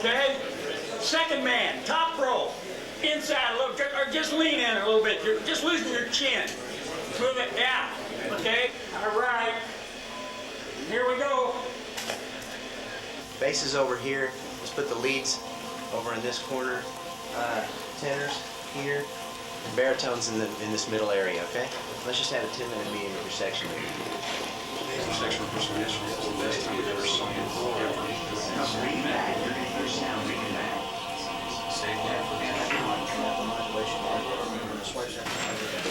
Okay? Second man, top row. Inside a little, or just lean in a little bit. You're just losing your chin. Move it, yeah. Okay? All right. Here we go. Bass is over here. Let's put the leads over in this corner. Tenors here. And baritones in this middle area, okay? Let's just have a 10-minute meeting with your section leader. Section percentage is the best you've ever seen. Bring back, you're going to hear sound, bring it back. Save that for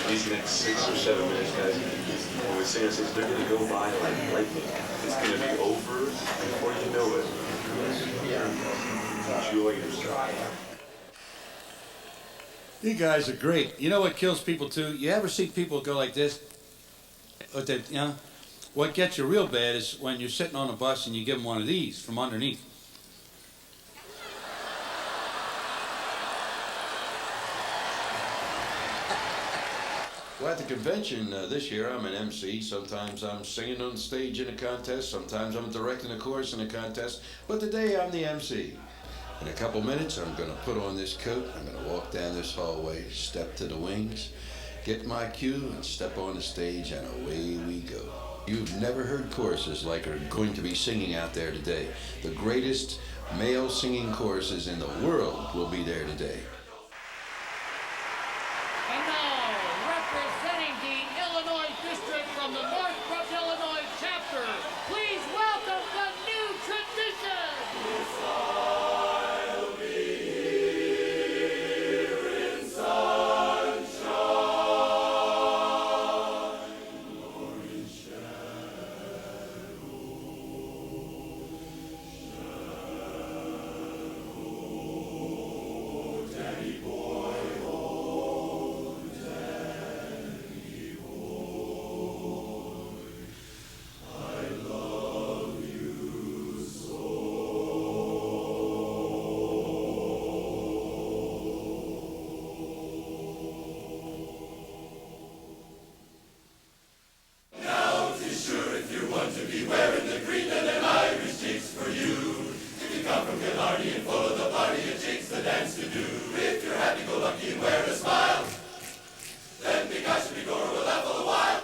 These next 6 or 7 minutes, guys, when we sing, they're going to go by like lightning. It's going to be over before you know it. Enjoy yourself. You guys are great. You know what kills people too? You ever see people go like this? What gets you real bad is when you're sitting on a bus and you give them one of these from underneath. Well, at the convention this year, I'm an MC. Sometimes I'm singing on stage in a contest. Sometimes I'm directing a chorus in a contest. But today I'm the MC. In a couple minutes, I'm going to put on this coat. I'm going to walk down this hallway, step to the wings, get my cue, and step on the stage, and away we go. You've never heard choruses like are going to be singing out there today. The greatest male singing choruses in the world will be there today. And now, representing the Illinois District from the Northbrook, Illinois chapter, please welcome the new tradition. I'll be here in sunshine, or in shadow, Daddy boy, oh, Daddy boy, I love you so. Now 'tis sure if you want to be wearing the green and them Irish cheeks for you. If you come from Killarney and full of the party, it takes the dance to do. If you're happy-go-lucky and wear a smile, then begosh and begorra will laugh all the while.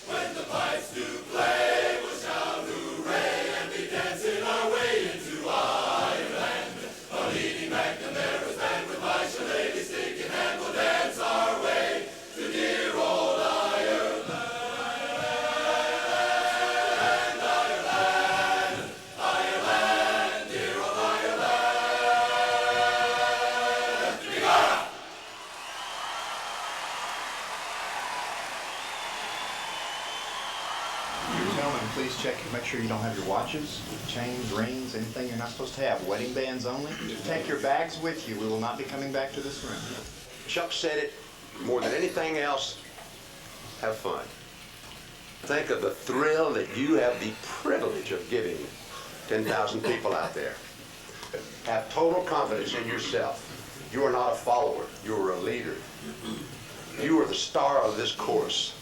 When the pipes do play, we'll shout hooray and be dancing our way into Ireland. A leading McNamara's band with my shillelagh stick in hand will dance our way to dear old Ireland. Ireland, Ireland, dear old Ireland. Begorra! Gentlemen, please check and make sure you don't have your watches, chains, rings, anything you're not supposed to have. Wedding bands only. Take your bags with you. We will not be coming back to this room. Chuck said it, more than anything else, have fun. Think of the thrill that you have the privilege of giving 10,000 people out there. Have total confidence in yourself. You are not a follower, you are a leader. You are the star of this chorus.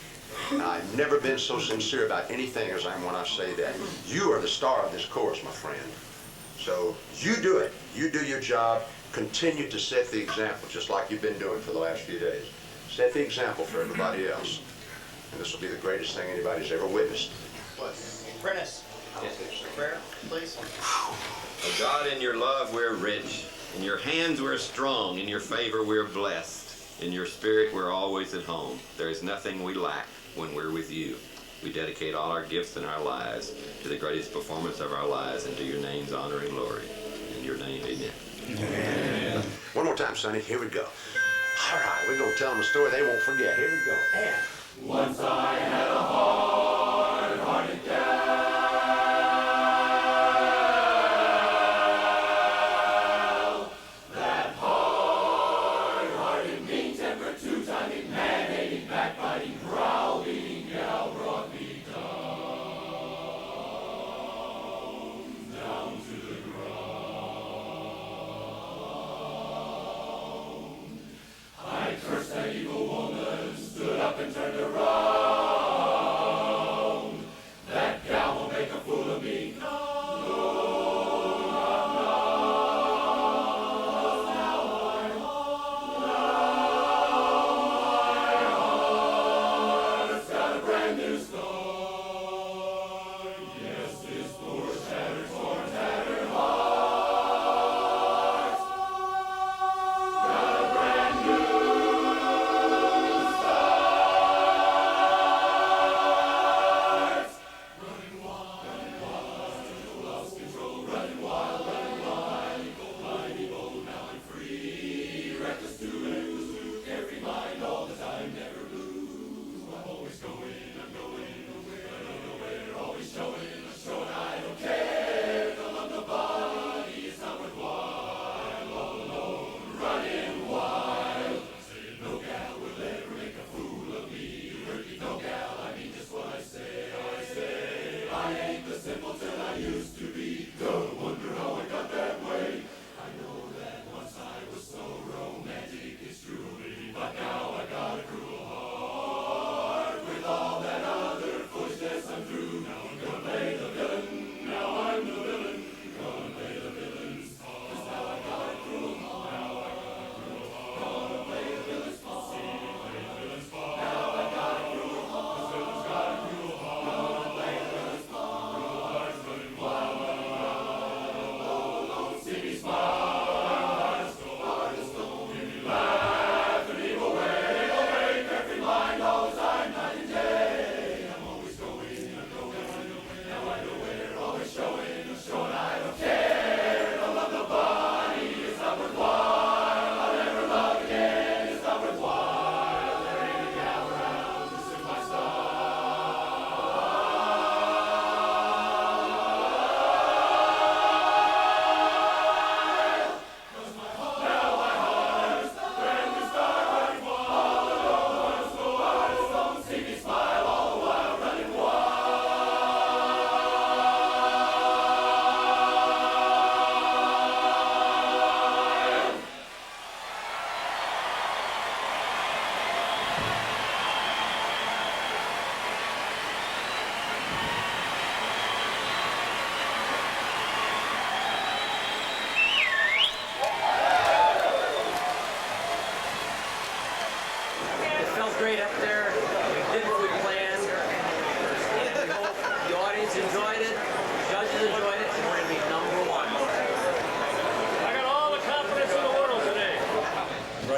And I've never been so sincere about anything as I am when I say that. You are the star of this chorus, my friend. So you do it. You do your job. Continue to set the example, just like you've been doing for the last few days. Set the example for everybody else. And this will be the greatest thing anybody's ever witnessed. Prentice, prayer, please. Oh God, in your love we're rich. In your hands we're strong. In your favor we're blessed. In your spirit we're always at home. There is nothing we lack when we're with you. We dedicate all our gifts and our lives to the greatest performance of our lives and to your name's honor and glory. In your name, amen. Amen. One more time, Sonny. Here we go. All right, we're going to tell them a story they won't forget. Here we go. And once I had a hard-hearted gal. That hard-hearted, mean-tempered, two-timing, man-hating, backbiting, brow-beating gal brought me down to the ground. I cursed that evil woman, stood up and turned around.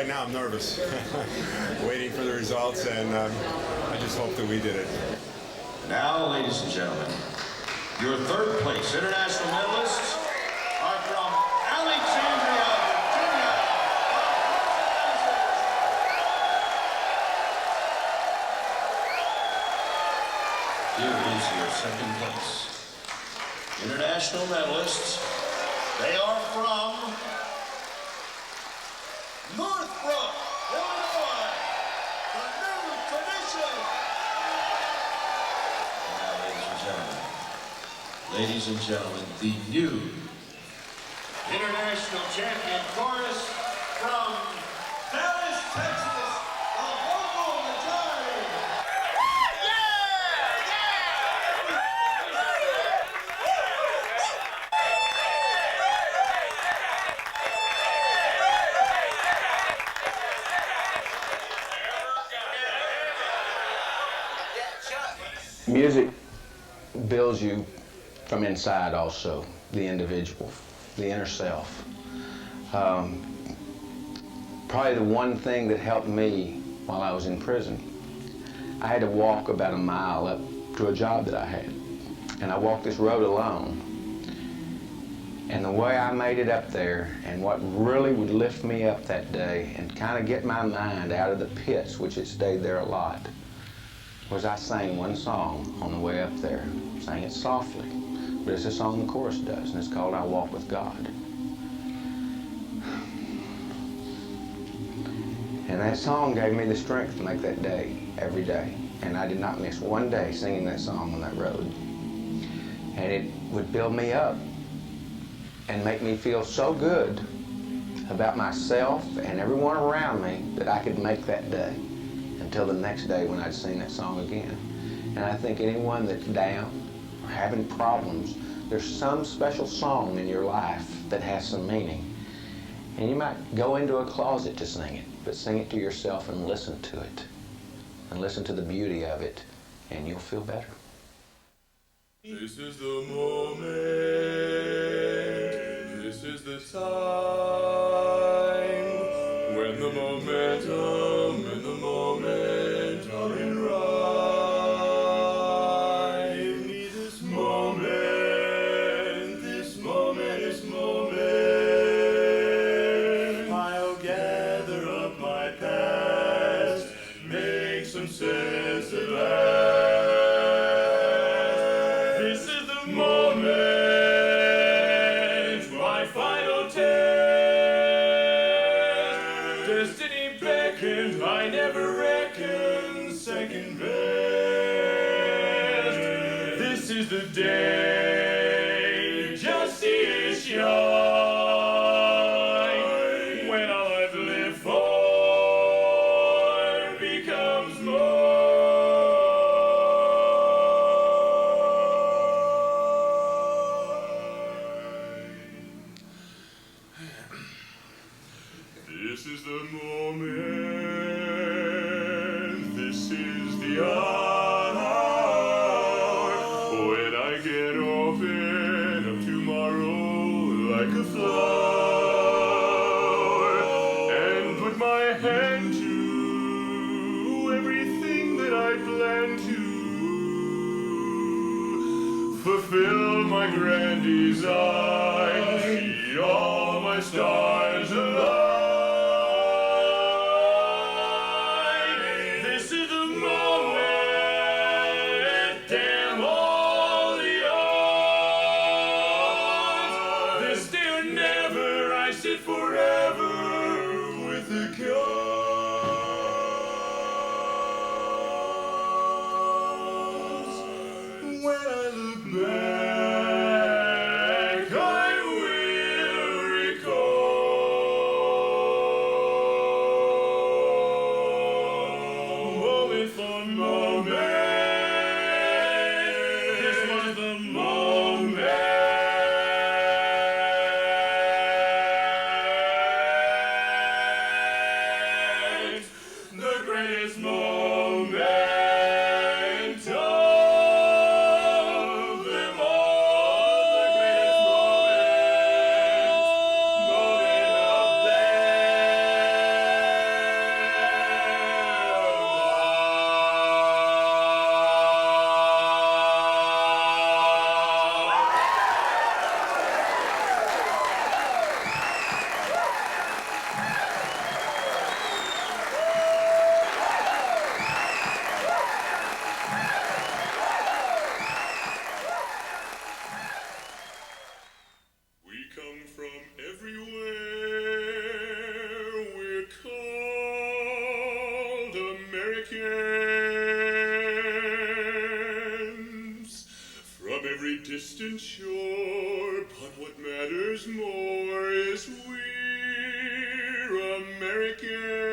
right now I'm nervous, waiting for the results, and I just hope that we did it. Now, ladies and gentlemen, your third place international medalists are from Alexandria, Virginia. Here is your second place. International medalists, they are from Northbrook, Illinois, the New Tradition. Ladies and gentlemen, the new international champion chorus from Dallas, Texas, the vocal majority. Music builds you from inside also, the individual, the inner self. Probably the one thing that helped me while I was in prison, I had to walk about a mile up to a job that I had. And I walked this road alone. And the way I made it up there, and what really would lift me up that day and kind of get my mind out of the pits, which it stayed there a lot, was I sang one song on the way up there. Sang it softly, but it's a song the chorus does, and it's called I Walk with God. And that song gave me the strength to make that day, every day. And I did not miss one day singing that song on that road. And it would build me up and make me feel so good about myself and everyone around me that I could make that day until the next day when I'd sing that song again. And I think anyone that's down or having problems, there's some special song in your life that has some meaning. And you might go into a closet to sing it, but sing it to yourself and listen to it. And listen to the beauty of it, and you'll feel better. This is the moment, this is the time, when the momentum and the moment are in rhyme. This moment is moment. I'll gather up my past, make some sense at last. This is the moment, my final test. Destiny beckons, I never reckon second best. This is the day, just see it shine, when all I've lived for becomes more. This is the moment, this is the hour, when I get open up tomorrow like a flower, and put my hand to everything that I plan to, fulfill my grand design, see all my stars align. This is the moment, damn all the odds. This day or never, I sit forever with the cause. When I look back, I will recall moment for moment. This was the moment. Americans from every distant shore, but what matters more is we're Americans.